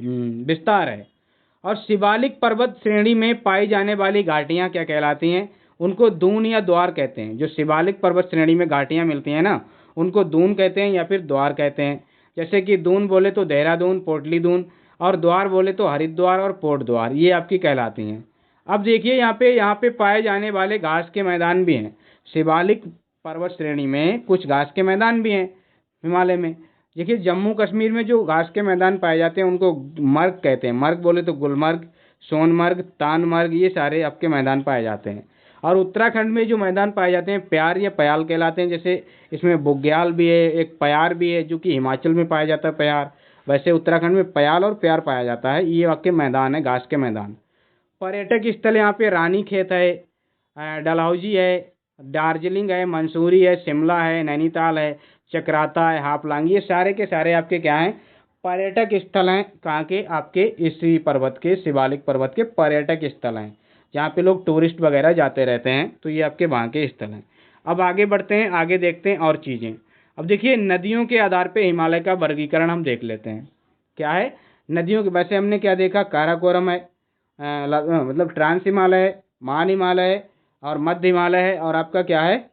विस्तार है। और शिवालिक पर्वत श्रेणी में पाई जाने वाली घाटियां क्या कहलाती हैं, उनको दून या द्वार कहते हैं। जो शिवालिक पर्वत श्रेणी में घाटियां मिलती हैं ना, उनको दून कहते हैं या फिर द्वार कहते हैं। जैसे कि दून बोले तो देहरादून, पोटली दून, और द्वार बोले तो हरिद्वार और पोर्ट द्वार, ये आपकी कहलाती हैं। अब देखिए यहाँ पे पाए जाने वाले घास के मैदान भी हैं। शिवालिक पर्वत श्रेणी में कुछ घास के मैदान भी हैं हिमालय में। देखिए जम्मू कश्मीर में जो घास के मैदान पाए जाते हैं उनको मर्ग कहते हैं। मर्ग बोले तो गुलमर्ग, सोनमर्ग, तानमर्ग, ये सारे आपके मैदान पाए जाते हैं। और उत्तराखंड में जो मैदान पाए जाते हैं प्यार या पयाल कहलाते हैं। जैसे इसमें बुग्याल भी है, एक प्यार भी है जो कि हिमाचल में पाया जाता है प्यार, वैसे उत्तराखंड में पयाल और प्यार पाया जाता है। ये आपके मैदान है घास के मैदान। पर्यटक स्थल यहाँ पे रानी खेत है, डलहौजी है, दार्जिलिंग है, मंसूरी है, शिमला है, नैनीताल है, चक्राता है, हाफलॉन्ग, ये सारे के सारे आपके क्या हैं पर्यटक स्थल हैं। कहाँ के, आपके इसी पर्वत के, शिवालिक पर्वत के पर्यटक स्थल हैं, जहाँ पे लोग टूरिस्ट वगैरह जाते रहते हैं। तो ये आपके वहाँ के स्थल हैं। अब आगे बढ़ते हैं, आगे देखते हैं और चीज़ें। अब देखिए नदियों के आधार पे हिमालय का वर्गीकरण हम देख लेते हैं। क्या है, नदियों के, वैसे हमने क्या देखा, काराकोरम है, मतलब ट्रांस हिमालय है, मान हिमालय है, और मध्य हिमालय है, और आपका क्या है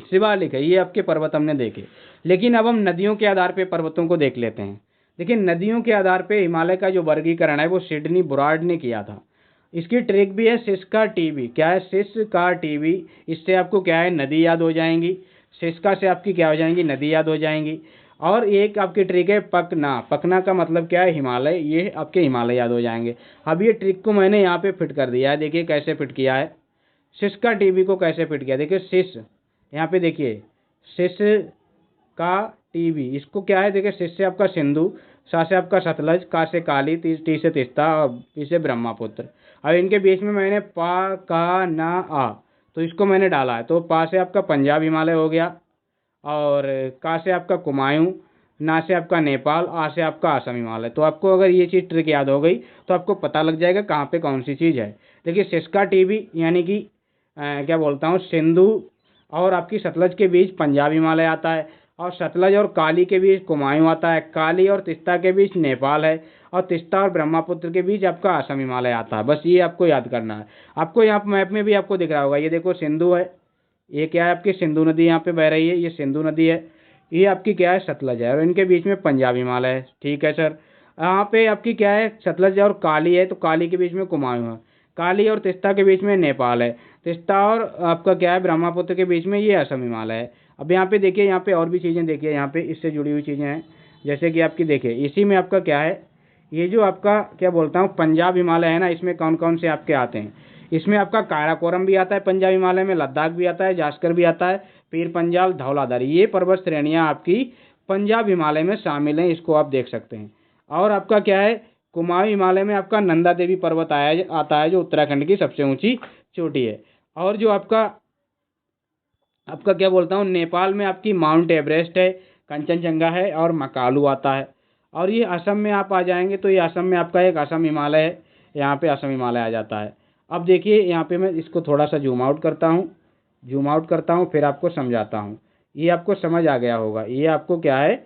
शिवालिक है। ये आपके पर्वत हमने देखे। लेकिन अब हम नदियों के आधार पे पर्वतों को देख लेते हैं। देखिए नदियों के आधार पे हिमालय का जो वर्गीकरण है वो सिडनी बुराड ने किया था। इसकी ट्रिक भी है सिस्का टीबी। क्या है, सिस्का टीबी, इससे आपको क्या है नदी याद हो जाएंगी। सिस्का से आपकी क्या हो जाएंगी, नदी याद हो जाएंगी। और एक आपकी ट्रिक है पकना। पकना का मतलब क्या है, हिमालय, ये आपके हिमालय याद हो जाएंगे। अब ये ट्रिक को मैंने यहाँ पे फिट कर दिया है, देखिए कैसे फिट किया है। सिस्का टीबी को कैसे फिट किया, देखिए सिस, यहाँ पे देखिए सिस का टीबी, इसको क्या है, देखिए सिस से आपका सिंधु, सा से आपका सतलज, का से काली, टी से तिस्ता, और पी से ब्रह्मपुत्र। अब इनके बीच में मैंने पा का ना आ, तो इसको मैंने डाला है। तो पा से आपका पंजाब हिमालय हो गया, और का से आपका कुमायूं, ना से आपका नेपाल, आ से आपका असम हिमालय। तो आपको अगर ये चीज़ ट्रिक याद हो गई तो आपको पता लग जाएगा कहाँ पे कौन सी चीज़ है। देखिए सिस्का टीबी यानी कि क्या बोलता हूँ, सिंधु और आपकी सतलज के बीच पंजाब हिमालय आता है, और सतलज और काली के बीच कुमायूं आता है, काली और तिस्ता के बीच नेपाल है, और तिस्ता और ब्रह्मपुत्र के बीच आपका असम हिमालय आता है। बस ये आपको याद करना है। आपको यहाँ मैप में भी आपको दिख रहा होगा, ये देखो सिंधु है, ये क्या है आपकी सिंधु नदी यहाँ पे बह रही है, ये सिंधु नदी है। ये आपकी क्या है, सतलज है, और इनके बीच में पंजाब हिमालय है। ठीक है सर। यहाँ पे आपकी क्या है, सतलज और काली है, तो काली के बीच में कुमायूं है, काली और तिस्ता के बीच में नेपाल है, तिस्ता और आपका क्या है ब्रह्मपुत्र के बीच में ये असम हिमालय है। अब यहाँ पे देखिए, यहाँ पे और भी चीज़ें देखिए, यहाँ पे इससे जुड़ी हुई चीज़ें हैं। जैसे कि आपकी देखिए इसी में आपका क्या है, ये जो आपका क्या बोलता हूँ पंजाब हिमालय है ना, इसमें कौन कौन से आपके आते हैं। इसमें आपका काराकोरम भी आता है पंजाब हिमालय में, लद्दाख भी आता है, जास्कर भी आता है, पीर पंजाल, धौलाधार, ये पर्वत श्रेणियाँ आपकी पंजाब हिमालय में शामिल हैं। इसको आप देख सकते हैं। और आपका क्या है, कुमाऊं हिमालय में आपका नंदा देवी पर्वत आता है, जो उत्तराखंड की सबसे ऊंची चोटी है। और जो आपका आपका क्या बोलता हूँ, नेपाल में आपकी माउंट एवरेस्ट है, कंचनजंगा है, और मकालू आता है। और ये असम में आप आ जाएंगे तो ये असम में आपका एक असम हिमालय है, यहाँ पे असम हिमालय आ जाता है। अब देखिए यहाँ पे मैं इसको थोड़ा सा जूम आउट करता हूँ, फिर आपको समझाता हूँ। ये आपको समझ आ गया होगा, ये आपको क्या है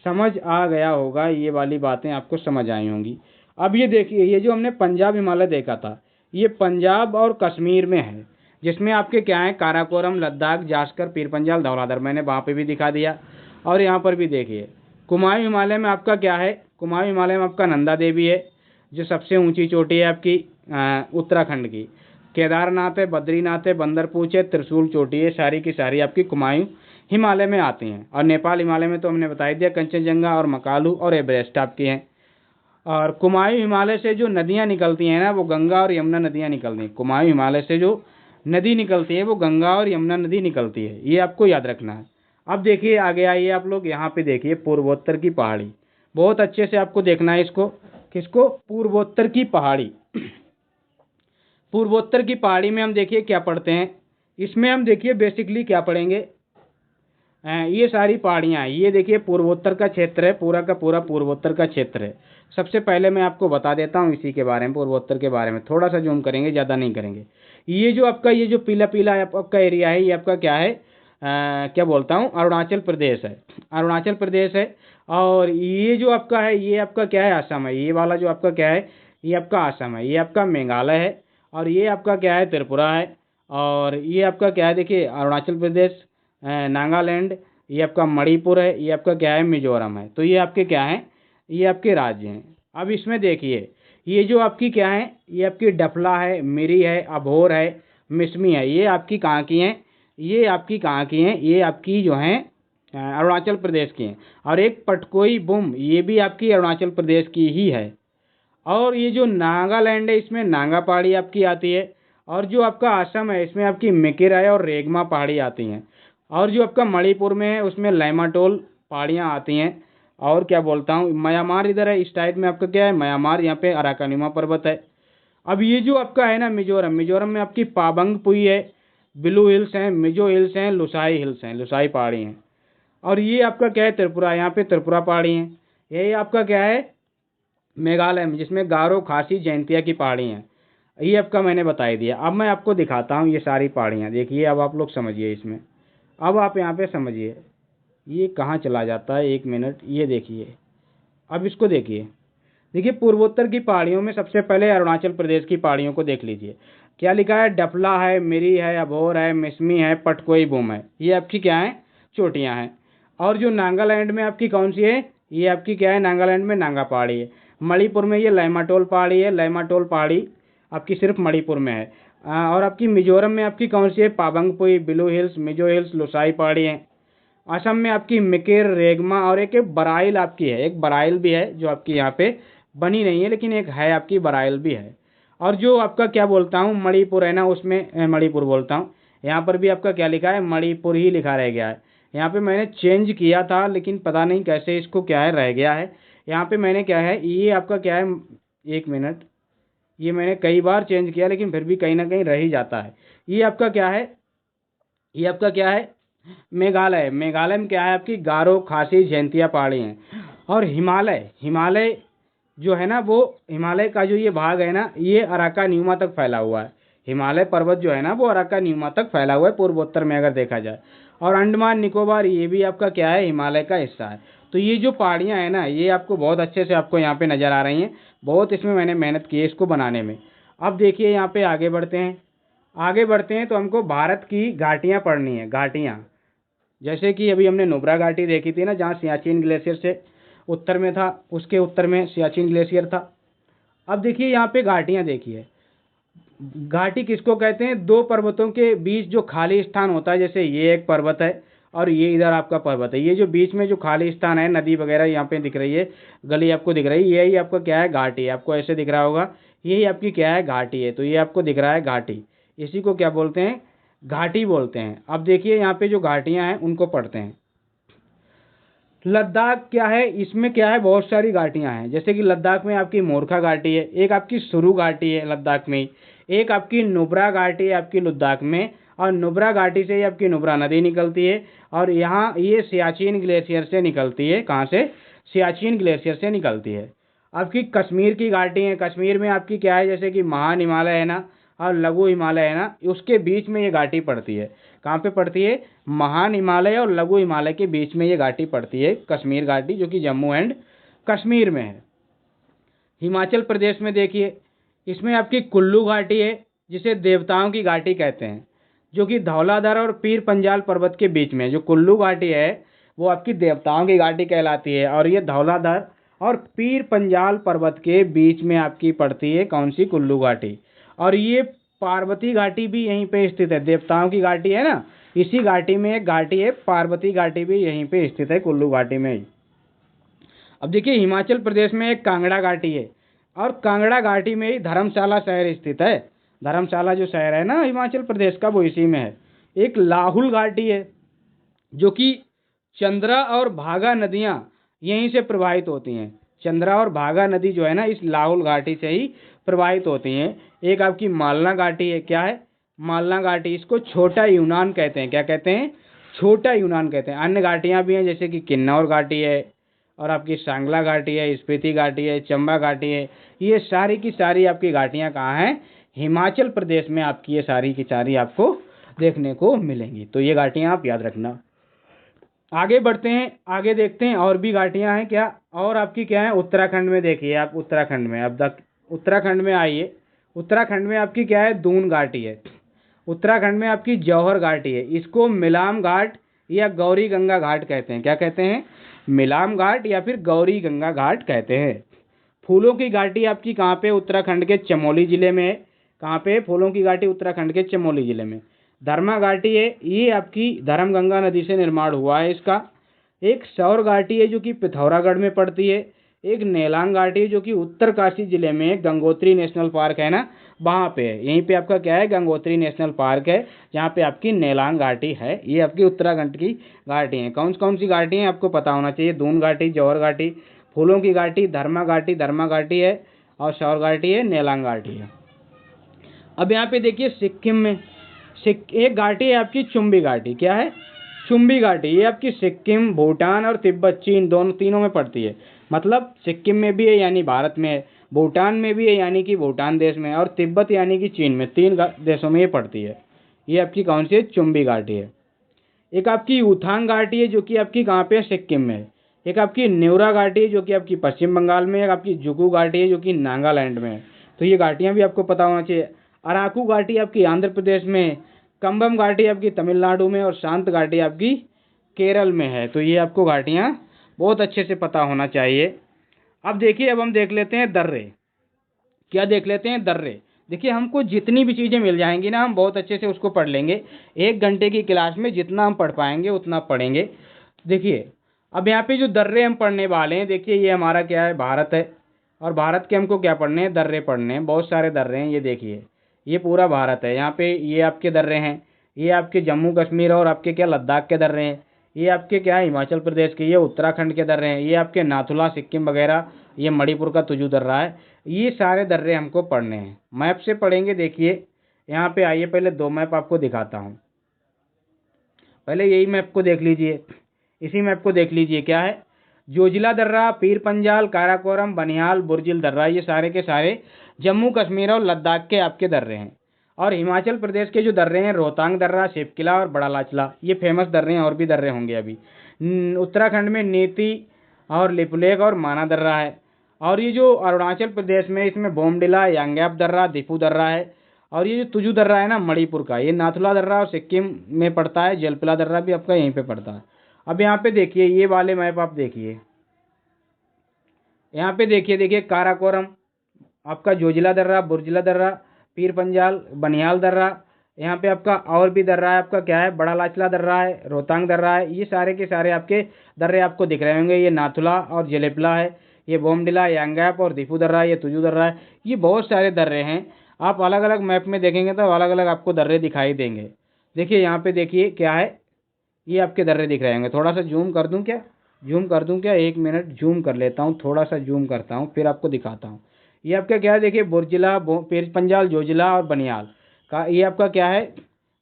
समझ आ गया होगा, ये वाली बातें आपको समझ आई होंगी। अब ये देखिए, ये जो हमने पंजाब हिमालय देखा था, ये पंजाब और कश्मीर में है, जिसमें आपके क्या है काराकोरम, लद्दाख, जास्कर, पीर पंजाल, धौलाधर, मैंने वहाँ पे भी दिखा दिया। और यहाँ पर भी देखिए कुमाऊं हिमालय में आपका क्या है, कुमाऊं हिमालय में आपका नंदा देवी है, जो सबसे ऊंची चोटी है आपकी उत्तराखंड की। केदारनाथ है, बद्रीनाथ है, बंदरपूछ है, त्रिशूल चोटी है, सारी की सारी आपकी कुमाऊं हिमालय में आती हैं। और नेपाल हिमालय में तो हमने बता ही दिया, कंचनजंगा और मकालू और एवरेस्ट आपकी हैं। और कुमाऊं हिमालय से जो नदियाँ निकलती हैं ना, वो गंगा और यमुना नदियाँ निकलती हैं। कुमाऊं हिमालय से जो नदी निकलती है वो गंगा और यमुना नदी निकलती है, ये आपको याद रखना है। अब देखिए आगे आइए आप लोग, यहाँ पे देखिए पूर्वोत्तर की पहाड़ी, बहुत अच्छे से आपको देखना है इसको, किसको, पूर्वोत्तर की पहाड़ी। पूर्वोत्तर की पहाड़ी में हम देखिए क्या पढ़ते हैं, इसमें हम देखिए बेसिकली क्या पढ़ेंगे, ये सारी पहाड़ियाँ हैं, ये देखिए पूर्वोत्तर का क्षेत्र है, पूरा का पूरा पूर्वोत्तर का क्षेत्र है। सबसे पहले मैं आपको बता देता हूँ इसी के बारे में, पूर्वोत्तर के बारे में थोड़ा सा जूम करेंगे, ज़्यादा नहीं करेंगे। ये जो आपका ये जो पीला पीला आपका एरिया है, ये आपका क्या है, क्या बोलता हूँ, अरुणाचल प्रदेश है, अरुणाचल प्रदेश है। और ये जो आपका है, ये आपका क्या है, असम है। ये वाला जो आपका क्या है, ये आपका असम है, ये आपका मेघालय है, और ये आपका क्या है, त्रिपुरा है। और ये आपका क्या है, देखिए अरुणाचल प्रदेश, नागालैंड, ये आपका मणिपुर है, ये आपका क्या है, मिजोरम है। तो ये आपके क्या हैं, ये आपके राज्य हैं। अब इसमें देखिए ये जो आपकी क्या है, ये आपकी डफला है, मिरी है, अभोर है, मिसमी है, ये आपकी कहाँ की हैं, ये आपकी कहाँ की हैं, ये आपकी जो हैं अरुणाचल प्रदेश की हैं। और एक पटकोई बुम, ये भी आपकी अरुणाचल प्रदेश की ही है। और ये जो नागालैंड है, इसमें नागा पहाड़ी आपकी आती है। और जो आपका असम है, इसमें आपकी मिकिराय और रेगमा पहाड़ी आती हैं। और जो आपका मणिपुर में है, उसमें लैमाटोल पहाड़ियाँ आती हैं। और क्या बोलता हूँ, म्यांमार इधर है, इस टाइप में आपका क्या है, म्यांमार, यहाँ पे अराकानिमा पर्वत है। अब ये जो आपका है ना मिजोरम, मिजोरम में आपकी पाबंग पुई है, ब्लू हिल्स हैं, मिजो हिल्स हैं, लुसाई हिल्स हैं, लुसाई पहाड़ी हैं। और ये आपका क्या है, त्रिपुरा, यहाँ पे त्रिपुरा पहाड़ी हैं। यही आपका क्या है, मेघालय में, जिसमें गारो, खासी, जैंतिया की पहाड़ी हैं। ये आपका मैंने बता ही दिया। अब मैं आपको दिखाता हूँ ये सारी पहाड़ियाँ, देखिए अब आप लोग समझिए इसमें। अब आप यहाँ पे समझिए, ये कहाँ चला जाता है, एक मिनट, ये देखिए, अब इसको देखिए। देखिए पूर्वोत्तर की पहाड़ियों में सबसे पहले अरुणाचल प्रदेश की पहाड़ियों को देख लीजिए। क्या लिखा है, डफला है, मिरी है, अभोर है, मिसमी है, पटकोई बुम है, ये आपकी क्या है, चोटियाँ हैं। और जो नागालैंड में आपकी कौन सी है, ये आपकी क्या है, नागालैंड में नागा पहाड़ी है। मणिपुर में ये लैमाटोल पहाड़ी है, लैमाटोल पहाड़ी आपकी सिर्फ मणिपुर में है। और आपकी मिजोरम में आपकी कौन सी है, Phawngpui, blue hills, Mizo hills, Lushai पहाड़ी है। असम में आपकी मिकिर, रेगमा, और एक बराइल आपकी है, एक बराइल भी है जो आपकी यहाँ पे बनी नहीं है, लेकिन एक है आपकी बराइल भी है। और जो आपका क्या बोलता हूँ, मणिपुर है ना, उसमें मणिपुर बोलता हूँ, यहाँ पर भी आपका क्या लिखा है, मणिपुर ही लिखा रह गया है। यहाँ पे मैंने चेंज किया था, लेकिन पता नहीं कैसे इसको क्या है रह गया है। यहाँ पे मैंने क्या है, ये आपका क्या है, एक मिनट, ये मैंने कई बार चेंज किया, लेकिन फिर भी कहीं ना कहीं रह ही जाता है। ये आपका क्या है, ये आपका क्या है, मेघालय। मेघालय में क्या है, आपकी गारो, खासी, जैंतिया पहाड़ी हैं। और हिमालय, हिमालय जो है ना, वो हिमालय का जो ये भाग है ना, ये अराका न्यूमा तक फैला हुआ है। हिमालय पर्वत जो है ना, वो अराका न्यूमा तक फैला हुआ है, पूर्वोत्तर में अगर देखा जाए। और अंडमान निकोबार, ये भी आपका क्या है, हिमालय का हिस्सा है। तो ये जो पहाड़ियाँ हैं ना, ये आपको बहुत अच्छे से आपको यहाँ पे नज़र आ रही हैं। बहुत इसमें मैंने मेहनत की है इसको बनाने में। अब देखिए यहाँ पे आगे बढ़ते हैं, आगे बढ़ते हैं तो हमको भारत की घाटियाँ पढ़नी है, घाटियाँ। जैसे कि अभी हमने नुब्रा घाटी देखी थी ना, जहाँ सियाचिन ग्लेशियर से उत्तर में था, उसके उत्तर में सियाचिन ग्लेशियर था। अब देखिए यहाँ पे घाटियाँ देखिए। घाटी किसको कहते हैं, दो पर्वतों के बीच जो खाली स्थान होता है, जैसे ये एक पर्वत है और ये इधर आपका पर्वत है, ये जो बीच में जो खाली स्थान है, नदी वगैरह यहाँ पे दिख रही है, गली आपको दिख रही है, यही आपका क्या है, घाटी है। आपको ऐसे दिख रहा होगा, यही आपकी क्या है, घाटी है। तो ये आपको दिख रहा है घाटी, इसी को क्या बोलते हैं, घाटी बोलते हैं। अब देखिए यहाँ पे जो घाटियाँ हैं उनको पढ़ते हैं। लद्दाख क्या है, इसमें क्या है, बहुत सारी घाटियां हैं। जैसे कि लद्दाख में आपकी मोरखा घाटी है, एक आपकी सुरु घाटी है लद्दाख में ही, एक आपकी नुब्रा घाटी है आपकी लद्दाख में। और नुब्रा घाटी से ही आपकी नुब्रा नदी निकलती है। और यहाँ ये सियाचिन ग्लेशियर से निकलती है, कहाँ से, सियाचिन ग्लेशियर से निकलती है। आपकी कश्मीर की घाटी है, कश्मीर में आपकी क्या है, जैसे कि महान हिमालय है ना और लघु हिमालय है ना, उसके बीच में ये घाटी पड़ती है। कहाँ पे पड़ती है, महान हिमालय और लघु हिमालय के बीच में ये घाटी पड़ती है, कश्मीर घाटी, जो कि जम्मू एंड कश्मीर में है। हिमाचल प्रदेश में देखिए, इसमें आपकी कुल्लू घाटी है, जिसे देवताओं की घाटी कहते हैं, जो कि धौलाधर और पीर पंजाल पर्वत के बीच में। जो कुल्लू घाटी है वो आपकी देवताओं की घाटी कहलाती है, और ये धौलाधर और पीर पंजाल पर्वत के बीच में आपकी पड़ती है, कौन सी, कुल्लू घाटी। और ये पार्वती घाटी भी यहीं पे स्थित है, देवताओं की घाटी है ना, इसी घाटी में एक घाटी है पार्वती घाटी, भी यहीं पे स्थित है, कुल्लू घाटी में ही। अब देखिए हिमाचल प्रदेश में एक कांगड़ा घाटी है, और कांगड़ा घाटी में ही धर्मशाला शहर स्थित है। धर्मशाला जो शहर है ना हिमाचल प्रदेश का, वो इसी में है। एक लाहुल घाटी है जो कि चंद्रा और भागा नदियां यहीं से प्रवाहित होती हैं। चंद्रा और भागा नदी जो है ना इस लाहुल घाटी से ही प्रवाहित होती हैं। एक आपकी मालना घाटी है, क्या है मालना घाटी, इसको छोटा यूनान कहते हैं। क्या कहते हैं? छोटा यूनान कहते हैं। अन्य घाटियां भी हैं जैसे कि किन्नौर घाटी है और आपकी सांगला घाटी है, स्पीति घाटी है, चंबा घाटी है। ये सारी की सारी आपकी घाटियां कहाँ हैं? हिमाचल प्रदेश में आपकी ये सारी की सारी आपको देखने को मिलेंगी। तो ये घाटियां आप याद रखना। आगे बढ़ते हैं, आगे देखते हैं और भी घाटियां हैं क्या, और आपकी क्या है उत्तराखंड में। देखिए आप उत्तराखंड में, अब तक उत्तराखंड में आइए। उत्तराखंड में आपकी क्या है? दून घाटी है। उत्तराखंड में आपकी जौहर घाटी है। इसको मिलाम घाट या गौरी गंगा घाट कहते हैं। क्या कहते हैं? मिलाम घाट या फिर गौरी गंगा घाट कहते हैं। फूलों की घाटी आपकी कहाँ पे? उत्तराखंड के चमोली जिले में है। कहाँ पे? फूलों की घाटी उत्तराखंड के चमोली जिले में। धर्मा घाटी है, ये आपकी धर्मगंगा नदी से निर्माण हुआ है इसका। एक सौर घाटी है जो कि पिथौरागढ़ में पड़ती है। एक नेलांग घाटी है जो कि उत्तरकाशी जिले में गंगोत्री नेशनल पार्क है ना, वहाँ पे है। यहीं पे आपका क्या है? गंगोत्री नेशनल पार्क है, जहाँ पे आपकी नेलांग घाटी है। ये आपकी उत्तराखंड की घाटी है। कौन कौन सी घाटी हैं आपको पता होना चाहिए? दून घाटी, जौहर घाटी, फूलों की घाटी, धर्मा घाटी है, और सौर घाटी है, नेलांग घाटी है। अब यहाँ पे देखिए सिक्किम में एक घाटी है आपकी चुम्बी घाटी। क्या है? चुम्बी घाटी। ये आपकी सिक्किम, भूटान और तिब्बत, चीन तीनों में पड़ती है। मतलब सिक्किम में भी है यानी भारत में है, भूटान में भी है यानी कि भूटान देश में है, और तिब्बत यानी कि चीन में, तीन देशों में ये पड़ती है। ये आपकी कौन सी है? चुम्बी घाटी है। एक आपकी यूथांग घाटी है जो कि आपकी कहाँ पे है? सिक्किम में है। एक आपकी न्यूरा घाटी है जो कि आपकी पश्चिम बंगाल में है। एक आपकी जुगू घाटी है जो कि नागालैंड में है। तो ये घाटियाँ भी आपको पता होना चाहिए। अराकू घाटी आपकी आंध्र प्रदेश में, कंबम घाटी आपकी तमिलनाडु में, और शांत घाटी आपकी केरल में है। तो ये आपको घाटियाँ बहुत अच्छे से पता होना चाहिए। अब देखिए, अब हम देख लेते हैं दर्रे। क्या देख लेते हैं? दर्रे। देखिए हमको जितनी भी चीज़ें मिल जाएंगी ना, हम बहुत अच्छे से उसको पढ़ लेंगे। 1 घंटे की क्लास में जितना हम पढ़ पाएंगे उतना पढ़ेंगे। देखिए अब यहाँ पे जो दर्रे हम पढ़ने वाले हैं, देखिए ये हमारा क्या है? भारत है। और भारत के हमको क्या पढ़ने हैं? दर्रे पढ़ने हैं। बहुत सारे दर्रे हैं, ये देखिए ये पूरा भारत है। यहाँ पे ये आपके दर्रे हैं, ये आपके जम्मू कश्मीर और आपके क्या लद्दाख के दर्रे हैं। ये आपके क्या है? हिमाचल प्रदेश के। ये उत्तराखंड के दर्रे हैं। ये आपके नाथुला सिक्किम वगैरह, ये मणिपुर का तुजू दर्रा है। ये सारे दर्रे हमको पढ़ने हैं, मैप से पढ़ेंगे। देखिए यहाँ पे आइए, पहले 2 मैप आपको दिखाता हूँ। पहले यही मैप को देख लीजिए, इसी मैप को देख लीजिए। क्या है? जोजिला दर्रा, पीर पंजाल, काराकोरम, बनिहाल, बुर्जिल दर्रा, ये सारे के सारे जम्मू कश्मीर और लद्दाख के आपके दर्रे हैं। और हिमाचल प्रदेश के जो दर्रे हैं, रोहतांग दर्रा, शिवकिला और बड़ा लाचला, ये फेमस दर्रे हैं। और भी दर्रे होंगे अभी। उत्तराखंड में नीति और लिपुलेख और माना दर्रा है। और ये जो अरुणाचल प्रदेश में, इसमें बोमडिला, यांगेप दर्रा, दिफू दर्रा है। और ये जो तुजू दर्रा है ना मणिपुर का, ये नाथुला दर्रा और सिक्किम में पड़ता है। जलपिला दर्रा भी आपका यहीं पे पड़ता है। अब यहाँ पे देखिए, ये वाले मैप आप देखिए, यहाँ पे देखिए काराकोरम आपका, जोजिला दर्रा, बुर्जिला दर्रा, पीर पंजाल, बनिहाल दर्रा। यहाँ पे आपका और भी दर्रा है, आपका क्या है? बड़ा लाचला दर्रा है, रोहतांग दर्रा है। ये सारे के सारे आपके दर्रे आपको दिख रहे होंगे। ये नाथुला और जलेपला है, ये बोमडिला, यांगैप और दिफू दर्रा, ये तुजू दर्रा है। ये बहुत सारे दर्रे हैं। आप अलग अलग मैप में देखेंगे तो अलग अलग आपको दर्रे दिखाई देंगे। देखिए यहाँ पे देखिए क्या है? ये आपके दर्रे दिख रहे होंगे। थोड़ा सा जूम कर दूं क्या? जूम कर दूं क्या? 1 मिनट जूम कर लेता हूँ, थोड़ा सा जूम करता हूँ, फिर आपको दिखाता हूँ। ये आपका क्या है? देखिए बुर्जिला, पीर पंजाल, जोजिला और बनियाल का, ये आपका क्या है?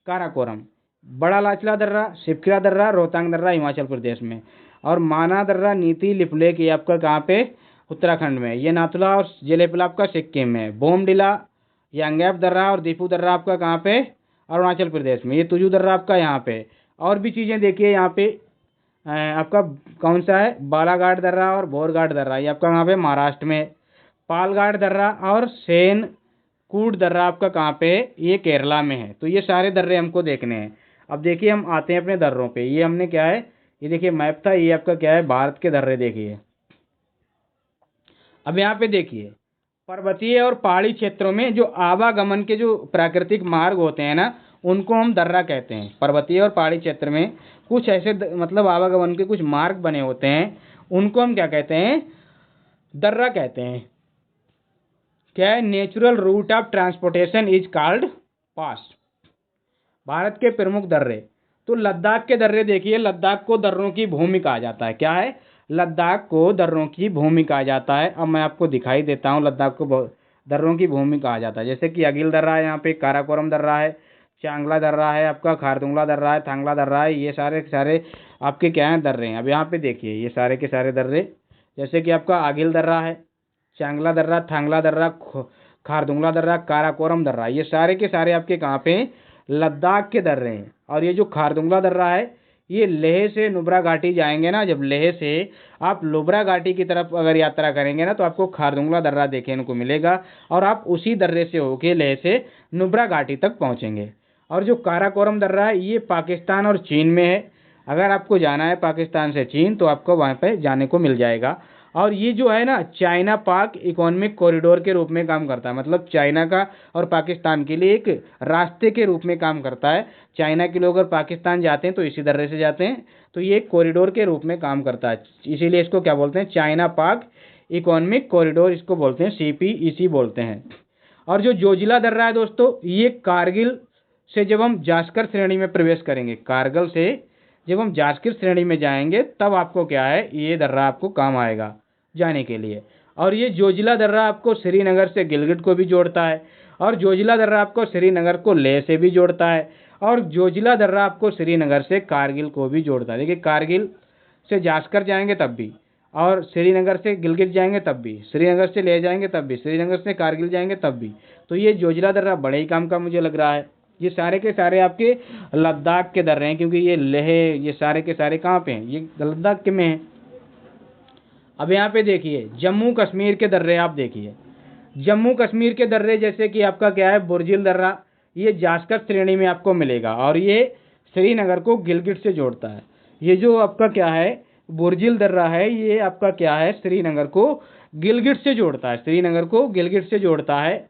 काराकोरम, बड़ा लाचला दर्रा, शिवकिला दर्रा, रोहतांग दर्रा हिमाचल प्रदेश में, और माना दर्रा, नीति, लिपुलेख, ये आपका कहाँ पे? उत्तराखंड में। ये नाथुला और जेलेपला आपका सिक्किम में। बोमडिला, यांगैप दर्रा और दीपू दर्रा आपका कहाँ पे? अरुणाचल प्रदेश में। ये तुजू दर्रा आपका यहाँ पे। और भी चीज़ें देखिए यहाँ पे आपका कौन सा है? बालाघाट दर्रा और बोरघाट दर्रा, ये आपका कहाँ पे? महाराष्ट्र में। पालघाट दर्रा और सेन कूट दर्रा आपका कहाँ पे है? ये केरला में है। तो ये सारे दर्रे हमको देखने हैं। अब देखिए हम आते हैं अपने दर्रों पे। ये हमने क्या है? ये देखिए मैप था, ये आपका क्या है? भारत के दर्रे देखिए। अब यहाँ पे देखिए पर्वतीय और पहाड़ी क्षेत्रों में जो आवागमन के जो प्राकृतिक मार्ग होते हैं ना, उनको हम दर्रा कहते हैं। पर्वतीय और पहाड़ी क्षेत्र में कुछ ऐसे मतलब आवागमन के कुछ मार्ग बने होते हैं, उनको हम क्या कहते हैं? दर्रा कहते हैं। क्या है, natural route of transportation is called pass. Bharat के प्रमुख दर्रे, तो लद्दाख के दर्रे देखिए, लद्दाख को दर्रों की भूमि कहा जाता है। क्या है, लद्दाख को दर्रों की भूमि कहा जाता है। अब मैं आपको दिखाई देता हूँ, लद्दाख को दर्रों की भूमि कहा जाता है। जैसे कि अगिल दर्रा है, यहाँ पे काराकोरम दर्रा है, चांगला दर्रा है, आपका खारदुंगला दर्रा है, थांगला दर्रा है, ये सारे के सारे आपके क्या हैं, दर्रे हैं। अब यहाँ पे देखिए ये सारे के सारे दर्रे, जैसे कि आपका आगिल दर्रा है, चांगला दर्रा, थांगला दर्रा, खारदुंगला दर्रा, काराकोरम दर्रा, ये सारे के सारे आपके कहाँ पे, लद्दाख के दर्रे हैं। और ये जो खारदुंगला दर्रा है, ये लेह से नुब्रा घाटी जाएंगे ना, जब लेह से आप नुब्रा घाटी की तरफ अगर यात्रा करेंगे ना, तो आपको खारदुंगला दर्रा देखने को मिलेगा, और आप उसी दर्रे से होके लेह से नुब्रा घाटी तक पहुंचेंगे। और जो काराकोरम दर्रा है, ये पाकिस्तान और चीन में है। अगर आपको जाना है पाकिस्तान से चीन, तो आपको वहाँ पे जाने को मिल जाएगा। और ये जो है ना, चाइना पाक इकोनॉमिक कॉरिडोर के रूप में काम करता है, मतलब चाइना का और पाकिस्तान के लिए एक रास्ते के रूप में काम करता है। चाइना के लोग अगर पाकिस्तान जाते हैं तो इसी दर्रे से जाते हैं, तो ये एक कॉरिडोर के रूप में काम करता है। इसीलिए इसको क्या बोलते हैं, चाइना पाक इकोनॉमिक कॉरिडोर इसको बोलते हैं, CPEC बोलते हैं। और जो जोजिला दर्रा है दोस्तों, ये कारगिल से जब हम जास्कर श्रेणी में प्रवेश करेंगे, कारगिल से जब हम जास्कर श्रेणी में जाएंगे, तब आपको क्या है, ये दर्रा आपको काम आएगा जाने के लिए। और ये जोजिला दर्रा आपको श्रीनगर से गिलगित को भी जोड़ता है, और जोजिला दर्रा आपको श्रीनगर को लेह से भी जोड़ता है, और जोजिला दर्रा आपको श्रीनगर से कारगिल को भी जोड़ता है। देखिए, कारगिल से जास्कर जाएंगे तब भी, और श्रीनगर से गिलगित जाएंगे तब भी, श्रीनगर से लेह जाएंगे तब भी, श्रीनगर से कारगिल जाएंगे तब भी। तो ये जोजिला दर्रा बड़े ही काम का मुझे लग रहा है। ये सारे के सारे आपके लद्दाख के दर्रे हैं, क्योंकि ये लेह, ये सारे के सारे कहाँ पे हैं, ये लद्दाख के में हैं। अब यहाँ पे देखिए जम्मू कश्मीर के दर्रे, आप देखिए जम्मू कश्मीर के दर्रे, जैसे कि आपका क्या है, बुर्जिल दर्रा, ये जास्कर श्रेणी में आपको मिलेगा, और ये श्रीनगर को गिलगित से जोड़ता है। ये जो आपका क्या है, बुर्जिल दर्रा है, ये आपका क्या है, श्रीनगर को गिलगित से जोड़ता है, श्रीनगर को गिलगित से जोड़ता है।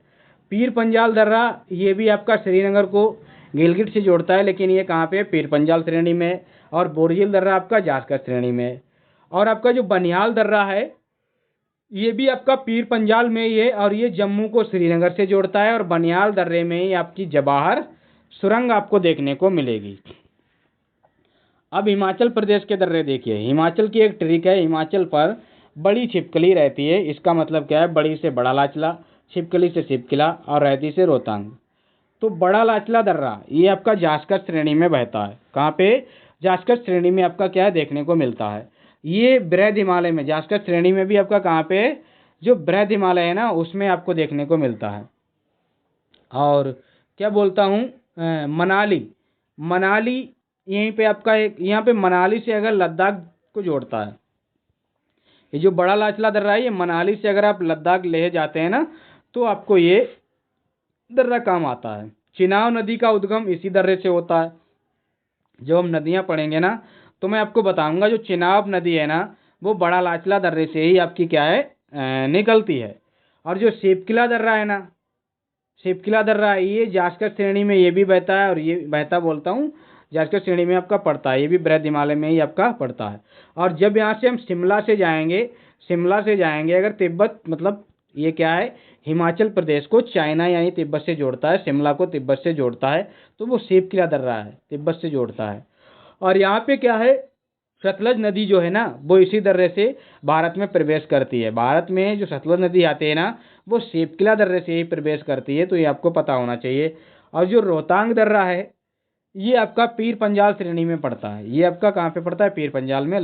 पीर पंजाल दर्रा, ये भी आपका श्रीनगर को गिलगित से जोड़ता है, लेकिन ये कहाँ पे, पीर पंजाल श्रेणी में। और बुर्जिल दर्रा आपका जास्कर श्रेणी में। और आपका जो बनिहाल दर्रा है, ये भी आपका पीर पंजाल में ही है, और ये जम्मू को श्रीनगर से जोड़ता है। और बनिहाल दर्रे में ही आपकी जवाहर सुरंग आपको देखने को मिलेगी। अब हिमाचल प्रदेश के दर्रे देखिए, हिमाचल की एक ट्रिक है, हिमाचल पर बड़ी छिपकली रहती है, इसका मतलब क्या है, बड़ी से बड़ा लाचला, छिपकली से छिपकला, और रहती से रोहतांग। तो बड़ा लाचला दर्रा ये आपका जास्कर श्रेणी में बहता है। कहाँ पे, जास्कर श्रेणी में आपका क्या है, देखने को मिलता है। ये बृहद हिमालय में, जास्कर श्रेणी में भी आपका कहाँ पे, जो बृहद हिमालय है ना, उसमें आपको देखने को मिलता है। और क्या बोलता हूँ, मनाली, मनाली यहीं पे आपका एक, यहाँ पे मनाली से अगर लद्दाख को जोड़ता है। ये जो बड़ा लाचला दर्रा है, ये मनाली से अगर आप लद्दाख लेह जाते हैं ना, तो आपको ये दर्रा काम आता है। चिनाब नदी का उद्गम इसी दर्रे से होता है। जब हम नदियाँ पढ़ेंगे ना, तो मैं आपको बताऊंगा, जो चिनाब नदी है ना, वो बड़ा लाचला दर्रे से ही आपकी क्या है, निकलती है। और जो शिवकिला दर्रा है ना, शिवकिला दर्रा, ये जास्कर श्रेणी में ये भी बहता है, और ये बहता बोलता हूँ, जास्कर श्रेणी में आपका पड़ता है, ये भी बृहद हिमालय में ही आपका पड़ता है। और जब यहाँ से हम शिमला से जाएंगे, शिमला से जाएंगे अगर तिब्बत, मतलब ये क्या है, हिमाचल प्रदेश को चाइना यानी तिब्बत से जोड़ता है, शिमला को तिब्बत से जोड़ता है, तो वो शिवकिला दर्रा है, तिब्बत से जोड़ता है। और यहाँ पे क्या है, सतलज नदी जो है ना, वो इसी दर्रे से भारत में प्रवेश करती है। भारत में जो सतलज नदी आती है ना, वो शिवकिला दर्रे से ही प्रवेश करती है, तो ये आपको पता होना चाहिए। और जो रोहतांग दर्रा है, ये आपका पीर पंजाल श्रेणी में पड़ता है। ये आपका कहाँ पे पड़ता है, पीर पंजाल में,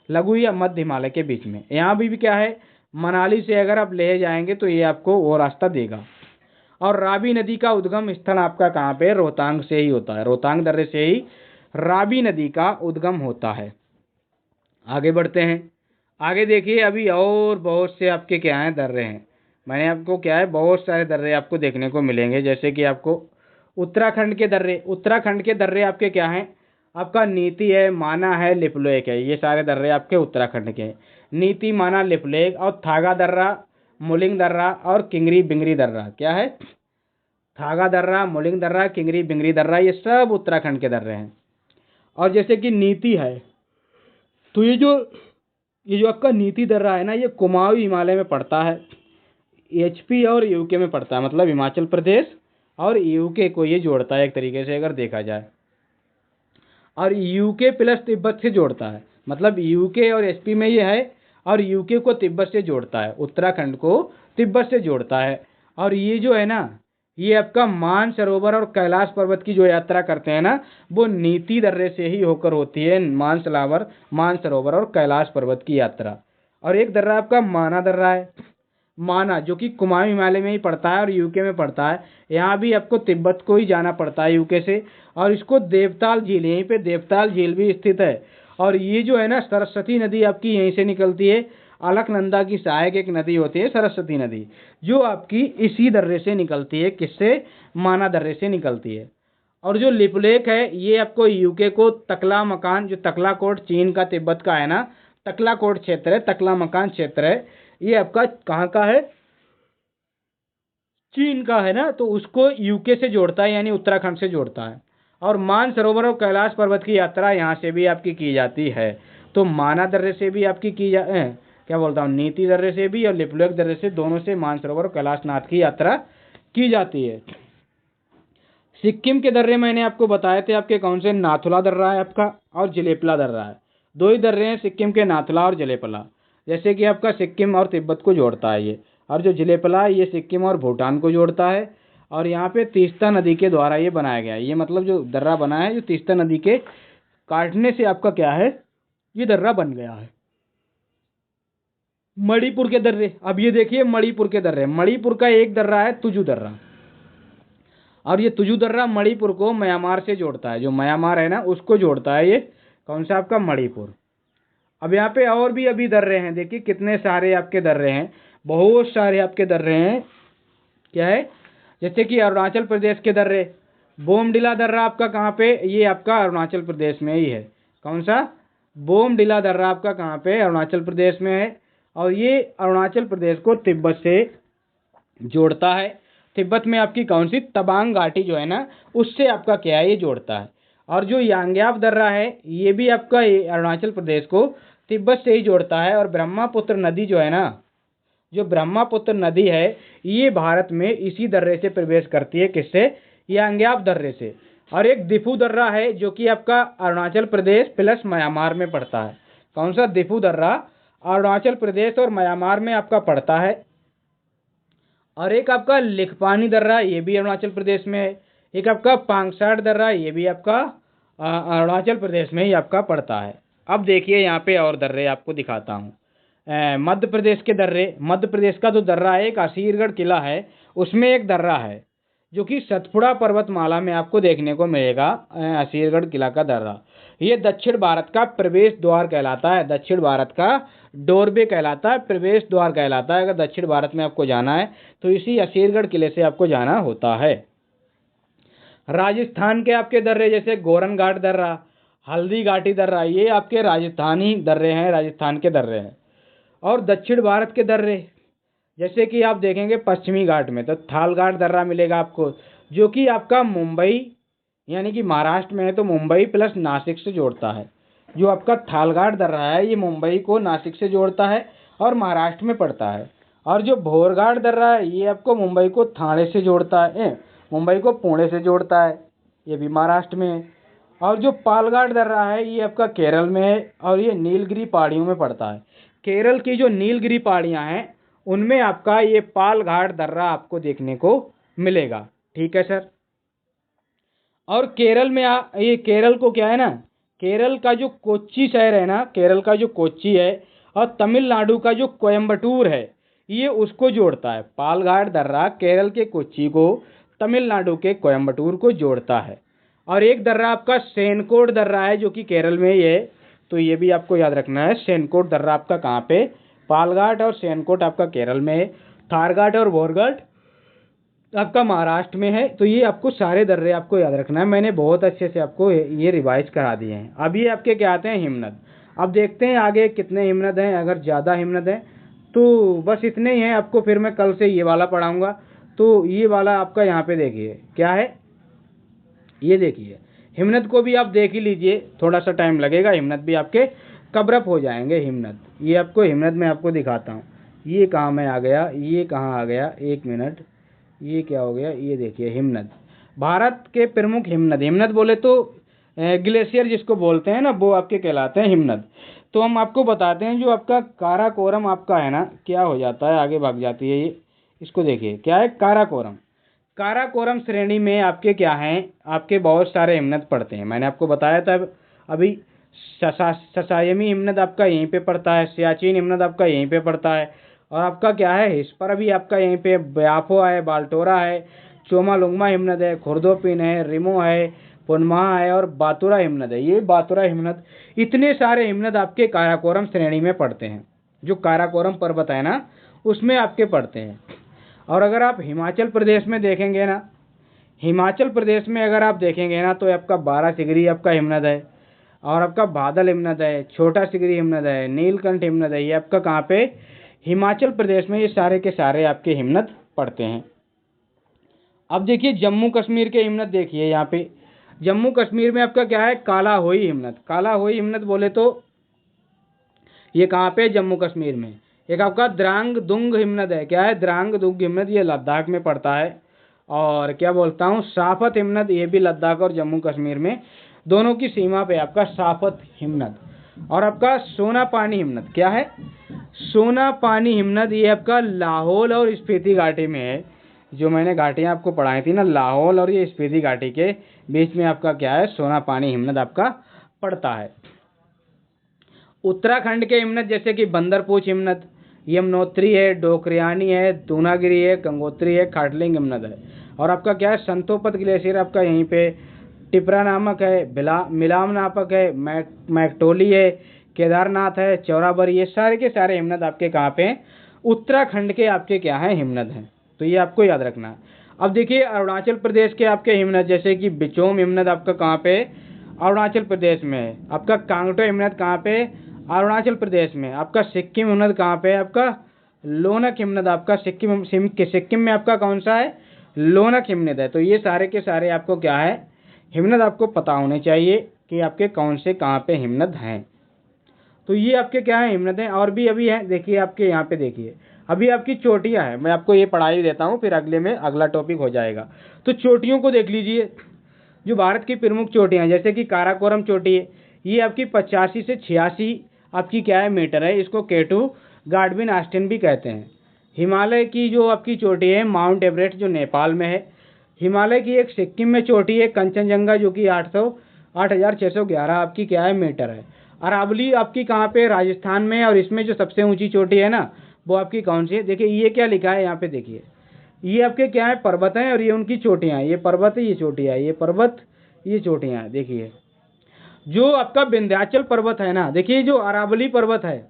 लघु या मध्य हिमालय के बीच में। यहाँ भी क्या है, मनाली से अगर आप ले जाएंगे तो ये आपको वो रास्ता देगा। और रावी नदी का उद्गम स्थल आपका कहाँ पे, रोहतांग से ही होता है, रोहतांग दर्रे से ही रावी नदी का उद्गम होता है। आगे बढ़ते हैं, आगे देखिए, अभी और बहुत से आपके क्या हैं, दर्रे हैं। मैंने आपको क्या है, बहुत सारे दर्रे आपको देखने को मिलेंगे। जैसे कि आपको उत्तराखंड के दर्रे, उत्तराखंड के दर्रे आपके क्या हैं, आपका नीति है, माना है, लिपुलेख है, ये सारे दर्रे आपके उत्तराखंड के हैं। नीति, माना, लिपुलेख, और थागा दर्रा, मुलिंग दर्रा, और किंगरी बिंगरी दर्रा। क्या है, थागा दर्रा, मुलिंग दर्रा, किंगरी बिंगरी दर्रा, ये सब उत्तराखंड के दर्रे हैं। और जैसे कि नीति है, तो ये जो आपका नीति दर्रा है ना, ये कुमाऊं हिमालय में पड़ता है। एचपी और यूके में पड़ता है, मतलब हिमाचल प्रदेश और यूके को ये जोड़ता है एक तरीके से अगर देखा जाए, और यूके प्लस तिब्बत से जोड़ता है, मतलब यूके और एचपी में ये है, और यूके को तिब्बत से जोड़ता है, उत्तराखंड को तिब्बत से जोड़ता है। और ये जो है ना, ये आपका मानसरोवर और कैलाश पर्वत की जो यात्रा करते हैं ना, वो नीति दर्रे से ही होकर होती है, मानसरोवर और कैलाश पर्वत की यात्रा। और एक दर्रा आपका माना दर्रा है, माना, जो कि कुमाऊं हिमालय में ही पड़ता है और यूके में पड़ता है। यहाँ भी आपको तिब्बत को ही जाना पड़ता है यूके से। और इसको देवताल झील, यहीं पे देवताल झील भी स्थित है। और ये जो है ना, सरस्वती नदी आपकी यहीं से निकलती है। अलकनंदा की सहायक एक नदी होती है सरस्वती नदी, जो आपकी इसी दर्रे से निकलती है, किससे, माना दर्रे से निकलती है। और जो लिपुलेख है, ये आपको यूके को तकला मकान, जो तकला कोट चीन का तिब्बत का है ना, तकला कोट क्षेत्र है, तकला मकान क्षेत्र है, ये आपका कहाँ का है, चीन का है ना, तो उसको यूके से जोड़ता है, यानी उत्तराखंड से जोड़ता है। और मानसरोवर और कैलाश पर्वत की यात्रा यहाँ से भी आपकी की जाती है। तो माना दर्रे से भी आपकी क्या बोलता हूँ, नीति दर्रे से भी और लिपुलेख दर्रे से, दोनों से मानसरोवर और कैलाशनाथ की यात्रा की जाती है। सिक्किम के दर्रे मैंने आपको बताए थे, आपके कौन से, नाथुला दर्रा है आपका और जलेपला दर्रा है। दो ही दर्रे हैं सिक्किम के, नाथुला और जलेपला। जैसे कि आपका सिक्किम और तिब्बत को जोड़ता है ये, और जो जलेपला ये सिक्किम और भूटान को जोड़ता है। और यहाँ पे तीस्ता नदी के द्वारा ये बनाया गया है, ये मतलब जो दर्रा बना है, जो तीस्ता नदी के काटने से आपका क्या है, ये दर्रा बन गया है। मणिपुर के दर्रे, अब ये देखिए मणिपुर के दर्रे, मणिपुर का एक दर्रा है तुजू दर्रा, और ये तुजू दर्रा मणिपुर को म्यांमार से जोड़ता है, जो म्यांमार है ना उसको जोड़ता है, ये कौन सा आपका, मणिपुर। अब यहाँ पे और भी अभी दर्रे हैं, देखिए कितने सारे आपके दर्रे हैं, बहुत सारे आपके दर्रे हैं। क्या है, जैसे कि अरुणाचल प्रदेश के दर्रे, बोमडिला दर्रा आपका कहाँ पे, ये आपका अरुणाचल प्रदेश में ही है। कौन सा, बोमडिला दर्रा आपका कहाँ पे, अरुणाचल प्रदेश में है। और ये अरुणाचल प्रदेश को तिब्बत से जोड़ता है। तिब्बत में आपकी कौन सी, तवांग घाटी जो है ना, उससे आपका क्या है, ये जोड़ता है। और जो यांग्याप दर्रा है, ये भी आपका अरुणाचल प्रदेश को तिब्बत से ही जोड़ता है। और ब्रह्मपुत्र नदी जो है ना, जो ब्रह्मपुत्र नदी है, ये भारत में इसी दर्रे से प्रवेश करती है, किससे, यांग्याप दर्रे से। और एक दिफू दर्रा है, जो कि आपका अरुणाचल प्रदेश प्लस म्यांमार में पड़ता है। कौन सा, दिफू दर्रा अरुणाचल प्रदेश और म्यांमार में आपका पड़ता है। और एक आपका लिखपानी दर्रा, ये भी अरुणाचल प्रदेश में है। एक आपका पांगसाट दर्रा, ये भी आपका अरुणाचल प्रदेश में ही आपका पड़ता है। अब देखिए यहाँ पे और दर्रे आपको दिखाता हूँ। मध्य प्रदेश के दर्रे, मध्य प्रदेश का जो दर्रा है, एक असीरगढ़ किला है, उसमें एक दर्रा है, जो कि सतपुड़ा पर्वतमाला में आपको देखने को मिलेगा, असीरगढ़ किला का दर्रा। ये दक्षिण भारत का प्रवेश द्वार कहलाता है, दक्षिण भारत का डोरवे कहलाता है, प्रवेश द्वार कहलाता है। अगर दक्षिण भारत में आपको जाना है तो इसी असीरगढ़ किले से आपको जाना होता है। राजस्थान के आपके दर्रे, जैसे गोरन घाट दर्रा, हल्दी घाटी दर्रा, ये आपके राजस्थानी दर्रे हैं, राजस्थान के दर्रे हैं। और दक्षिण भारत के दर्रे, जैसे कि आप देखेंगे पश्चिमी घाट में, तो थाल घाट दर्रा मिलेगा आपको, जो कि आपका मुंबई यानी कि महाराष्ट्र में है, तो मुंबई प्लस नासिक से जोड़ता है। जो आपका थाल घाट दर्रा है, ये मुंबई को नासिक से जोड़ता है और महाराष्ट्र में पड़ता है। और जो भोरघाट दर्रा है, ये आपको मुंबई को ठाणे से जोड़ता है, मुंबई को पुणे से जोड़ता है, ये भी महाराष्ट्र में है। और जो पालघाट दर्रा है, ये आपका केरल में है, और ये नीलगिरी पहाड़ियों में पड़ता है। केरल की जो नीलगिरी पहाड़ियाँ हैं, उनमें आपका ये पालघाट दर्रा आपको देखने को मिलेगा। ठीक है सर। और केरल में ये केरल को क्या है ना, केरल का जो कोच्चि शहर है ना, केरल का जो कोच्चि है, और तमिलनाडु का जो कोयम्बटूर है, ये उसको जोड़ता है। पालघाट दर्रा केरल के कोच्चि को, तमिलनाडु के कोयम्बटूर को जोड़ता है। और एक दर्रा आपका सेनकोट दर्रा है, जो कि केरल में ही है, तो ये भी आपको याद रखना है। सेनकोट दर्रा आपका कहाँ पे, पालघाट और सेनकोट आपका केरल में है। थारघाट और बोरघाट आपका महाराष्ट्र में है। तो ये आपको सारे दर्रे आपको याद रखना है, मैंने बहुत अच्छे से आपको ये रिवाइज करा दिए हैं। अब ये आपके क्या आते हैं, हिमनद। अब देखते हैं आगे कितने हिमनद हैं। अगर ज़्यादा हिमनद हैं तो बस इतने ही हैं, आपको फिर मैं कल से ये वाला पढ़ाऊँगा। तो ये वाला आपका यहाँ पे देखिए क्या है, ये देखिए हिमनद को भी आप देख ही लीजिए, थोड़ा सा टाइम लगेगा, हिमनद भी आपके कवरअप हो जाएंगे। हिमनद, ये आपको हिमनद में आपको दिखाता हूँ। ये कहाँ में आ गया, ये कहाँ आ गया, एक मिनट, ये क्या हो गया, ये देखिए हिमनद, भारत के प्रमुख हिमनद, हिमनद बोले तो ग्लेशियर जिसको बोलते हैं ना, वो आपके कहलाते हैं हिमनद। तो हम आपको बताते हैं जो आपका काराकोरम आपका है ना, क्या हो जाता है, आगे भाग जाती है ये, इसको देखिए क्या है काराकोरम। काराकोरम श्रेणी में आपके क्या हैं, आपके बहुत सारे हिमनद पड़ते हैं। मैंने आपको बताया था अभी, ससायमी हिमनद आपका यहीं पे पड़ता है, सियाचिन हिमनद आपका यहीं पे पड़ता है, और आपका क्या है हिस्पर भी आपका यहीं पे, ब्याफो है, बाल्टोरा है, चोमालुंगमा हिमनद है, खुर्दोपिन है, रिमो है, पुनमहा है, और बातुरा हिमनद है। ये बातुरा हिमनद, इतने सारे हिमनद आपके काराकोरम श्रेणी में पड़ते हैं, जो काराकोरम पर्वत है ना उसमें आपके पड़ते हैं। और अगर आप हिमाचल प्रदेश में देखेंगे ना, हिमाचल प्रदेश में अगर आप देखेंगे ना, तो आपका 12 सिगरी आपका हिमनद है, और आपका बादल हिमनद है, छोटा सिगरी हिमनद है, नीलकंठ हिमनद है। ये आपका कहाँ पे, हिमाचल प्रदेश में ये सारे के सारे आपके हिमनद पड़ते हैं। अब देखिए जम्मू कश्मीर के हिमनद देखिए, यहाँ पे जम्मू कश्मीर में आपका क्या है, काला होई हिमनद। काला होई हिमनद बोले तो ये कहाँ पे, जम्मू कश्मीर में। एक आपका द्रांग दुंग हिमनद है, क्या है, द्रांग दुंग हिमनद, ये लद्दाख में पड़ता है। और क्या बोलता हूँ, साफत हिमनद, ये भी लद्दाख और जम्मू कश्मीर में दोनों की सीमा पे आपका साफत हिमनद। और आपका सोना पानी हिमनद, क्या है, सोना पानी हिमनद, ये आपका लाहौल और स्पीति घाटी में है। जो मैंने घाटियाँ आपको पढ़ाई थी ना, लाहौल और ये स्पीति घाटी के बीच में आपका क्या है, सोना पानी हिमनद आपका पड़ता है। उत्तराखंड के हिमनद जैसे कि बंदरपूछ हिमनद, यमुनोत्री है, डोकरियानी है, दूनागिरी है, गंगोत्री है, खाटलिंग हिमनद है। और आपका क्या है, संतोपत ग्लेशियर आपका यहीं पे, टिपरा नामक है, मिलाम नामक है, मैकटोली है, केदारनाथ है, चौराबरी, ये सारे के सारे हिमनद आपके कहाँ पे हैं, उत्तराखंड के आपके क्या हैं, हिमनद हैं। तो ये आपको याद रखना है। अब देखिए अरुणाचल प्रदेश के आपके हिमनद जैसे कि बिचोम हिमनद आपका कहाँ पे, अरुणाचल प्रदेश में है। आपका कांगटो हिमनद कहाँ पे, अरुणाचल प्रदेश में। आपका सिक्किम हिमनद कहाँ पे है, आपका लोनक हिमनद आपका सिक्किम में आपका कौन सा है, लोनक हिमनद है। तो ये सारे के सारे आपको क्या है, हिमनद आपको पता होने चाहिए कि आपके कौन से कहाँ पे हिमनद हैं। तो ये आपके क्या है, हिमनद हैं। और भी अभी है, देखिए आपके यहाँ पे देखिए, अभी आपकी चोटियाँ हैं। मैं आपको ये पढ़ाई देता हूँ, फिर अगले में अगला टॉपिक हो जाएगा। तो चोटियों को देख लीजिए, जो भारत की प्रमुख चोटियाँ जैसे कि काराकोरम चोटी है, ये आपकी 85 से 86 आपकी क्या है, मीटर है। इसको केटू गार्डविन आस्टिन भी कहते हैं। हिमालय की जो आपकी चोटी है, माउंट एवरेस्ट, जो नेपाल में है। हिमालय की एक सिक्किम में चोटी है, कंचनजंगा, जो कि 8,611 आपकी क्या है, मीटर है। अरावली आपकी कहाँ पे, राजस्थान में। और इसमें जो सबसे ऊंची चोटी है ना, वो आपकी कौन सी है, देखिए ये क्या लिखा है यहाँ पे, देखिए ये आपके क्या है, पर्वत हैं, और ये उनकी चोटियाँ हैं। ये पर्वत है, ये चोटियाँ, ये पर्वत, ये चोटियाँ हैं। देखिए जो आपका विंध्याचल पर्वत है ना, देखिए जो अरावली पर्वत है,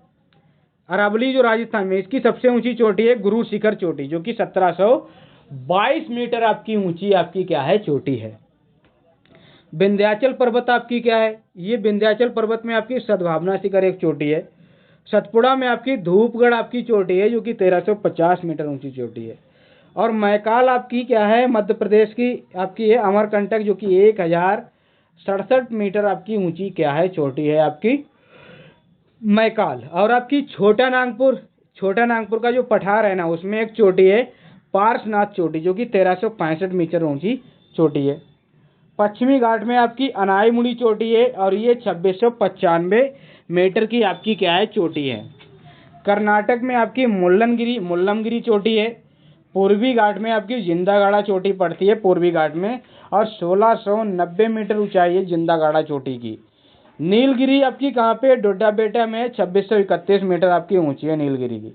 अरावली जो राजस्थान में, इसकी सबसे ऊंची चोटी है गुरु शिखर चोटी, जो कि 1722 मीटर आपकी ऊंची आपकी क्या है, चोटी है। विंध्याचल पर्वत आपकी क्या है, ये विंध्याचल पर्वत में आपकी सद्भावना शिखर एक चोटी है। सतपुड़ा में आपकी धूपगढ़ आपकी चोटी है, जो कि 1350 मीटर ऊंची चोटी है। और मैकाल आपकी क्या है, मध्य प्रदेश की आपकी है, अमरकंटक, जो कि 1067 मीटर आपकी ऊंची क्या है, चोटी है आपकी मैकाल। और आपकी छोटा नागपुर, छोटा नागपुर का जो पठार है ना, उसमें एक चोटी है पार्श्वनाथ चोटी, जो कि 1365 मीटर ऊंची चोटी है। पश्चिमी घाट में आपकी अनाईमुड़ी चोटी है, और ये 2695 मीटर की आपकी क्या है, चोटी है। कर्नाटक में आपकी मुल्लमगिरी चोटी है। पूर्वी घाट में आपकी जिंदागाड़ा चोटी पड़ती है, पूर्वी घाट में, और 1690 मीटर ऊंचाई है जिंदागाड़ा चोटी की। नीलगिरी आपकी कहाँ पे, डोडा बेटा में, 2631 मीटर आपकी ऊंची है नीलगिरी की।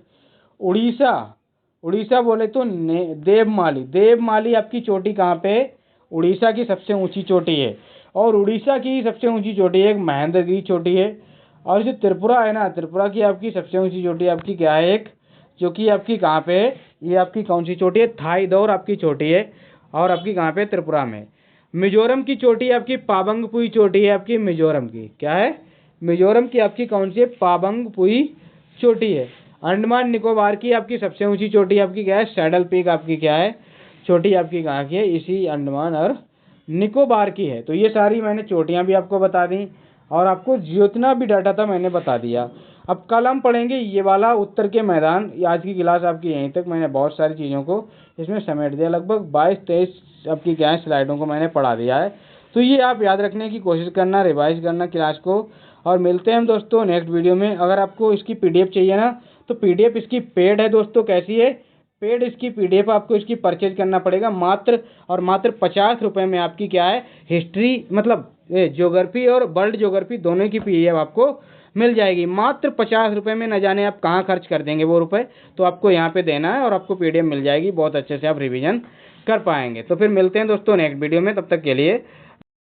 उड़ीसा, उड़ीसा बोले तो देवमाली आपकी चोटी कहाँ पे, उड़ीसा की सबसे ऊंची चोटी है। और उड़ीसा की सबसे ऊंची चोटी है एक महेंद्रगिरी चोटी है। और जो त्रिपुरा है ना, त्रिपुरा की आपकी सबसे ऊंची चोटी आपकी क्या है, एक, जो कि आपकी कहाँ पे है, ये आपकी कौन सी चोटी है, थाईदौर आपकी चोटी है, और आपकी कहाँ पे, त्रिपुरा में। मिजोरम की चोटी आपकी पाबंगपुई चोटी है, आपकी मिजोरम की क्या है, मिजोरम की आपकी कौन सी है, पाबंगपुई चोटी है। अंडमान निकोबार की आपकी सबसे ऊंची चोटी आपकी क्या है, सैडल पीक आपकी क्या है, चोटी आपकी कहाँ की है, इसी अंडमान और निकोबार की है। तो ये सारी मैंने चोटियाँ भी आपको बता दी, और आपको जितना भी डाटा था मैंने बता दिया। अब कल हम पढ़ेंगे ये वाला उत्तर के मैदान। आज की क्लास आपकी यहीं तक। मैंने बहुत सारी चीज़ों को इसमें समेट दिया, लगभग 22-23 आपकी क्या है स्लाइडों को मैंने पढ़ा दिया है। तो ये आप याद रखने की कोशिश करना, रिवाइज करना क्लास को। और मिलते हैं हम दोस्तों नेक्स्ट वीडियो में। अगर आपको इसकी PDF चाहिए ना, तो PDF इसकी पेड है दोस्तों। कैसी है? पेड इसकी PDF आपको इसकी परचेज करना पड़ेगा मात्र और मात्र 50 रुपये में। आपकी क्या है हिस्ट्री मतलब ज्योग्राफी और वर्ल्ड ज्योग्राफी दोनों की PDF आपको मिल जाएगी मात्र 50 रुपये में। न जाने आप कहाँ खर्च कर देंगे वो रुपए, तो आपको यहाँ पे देना है और आपको PDF मिल जाएगी। बहुत अच्छे से आप रिवीजन कर पाएंगे। तो फिर मिलते हैं दोस्तों नेक्स्ट वीडियो में, तब तक के लिए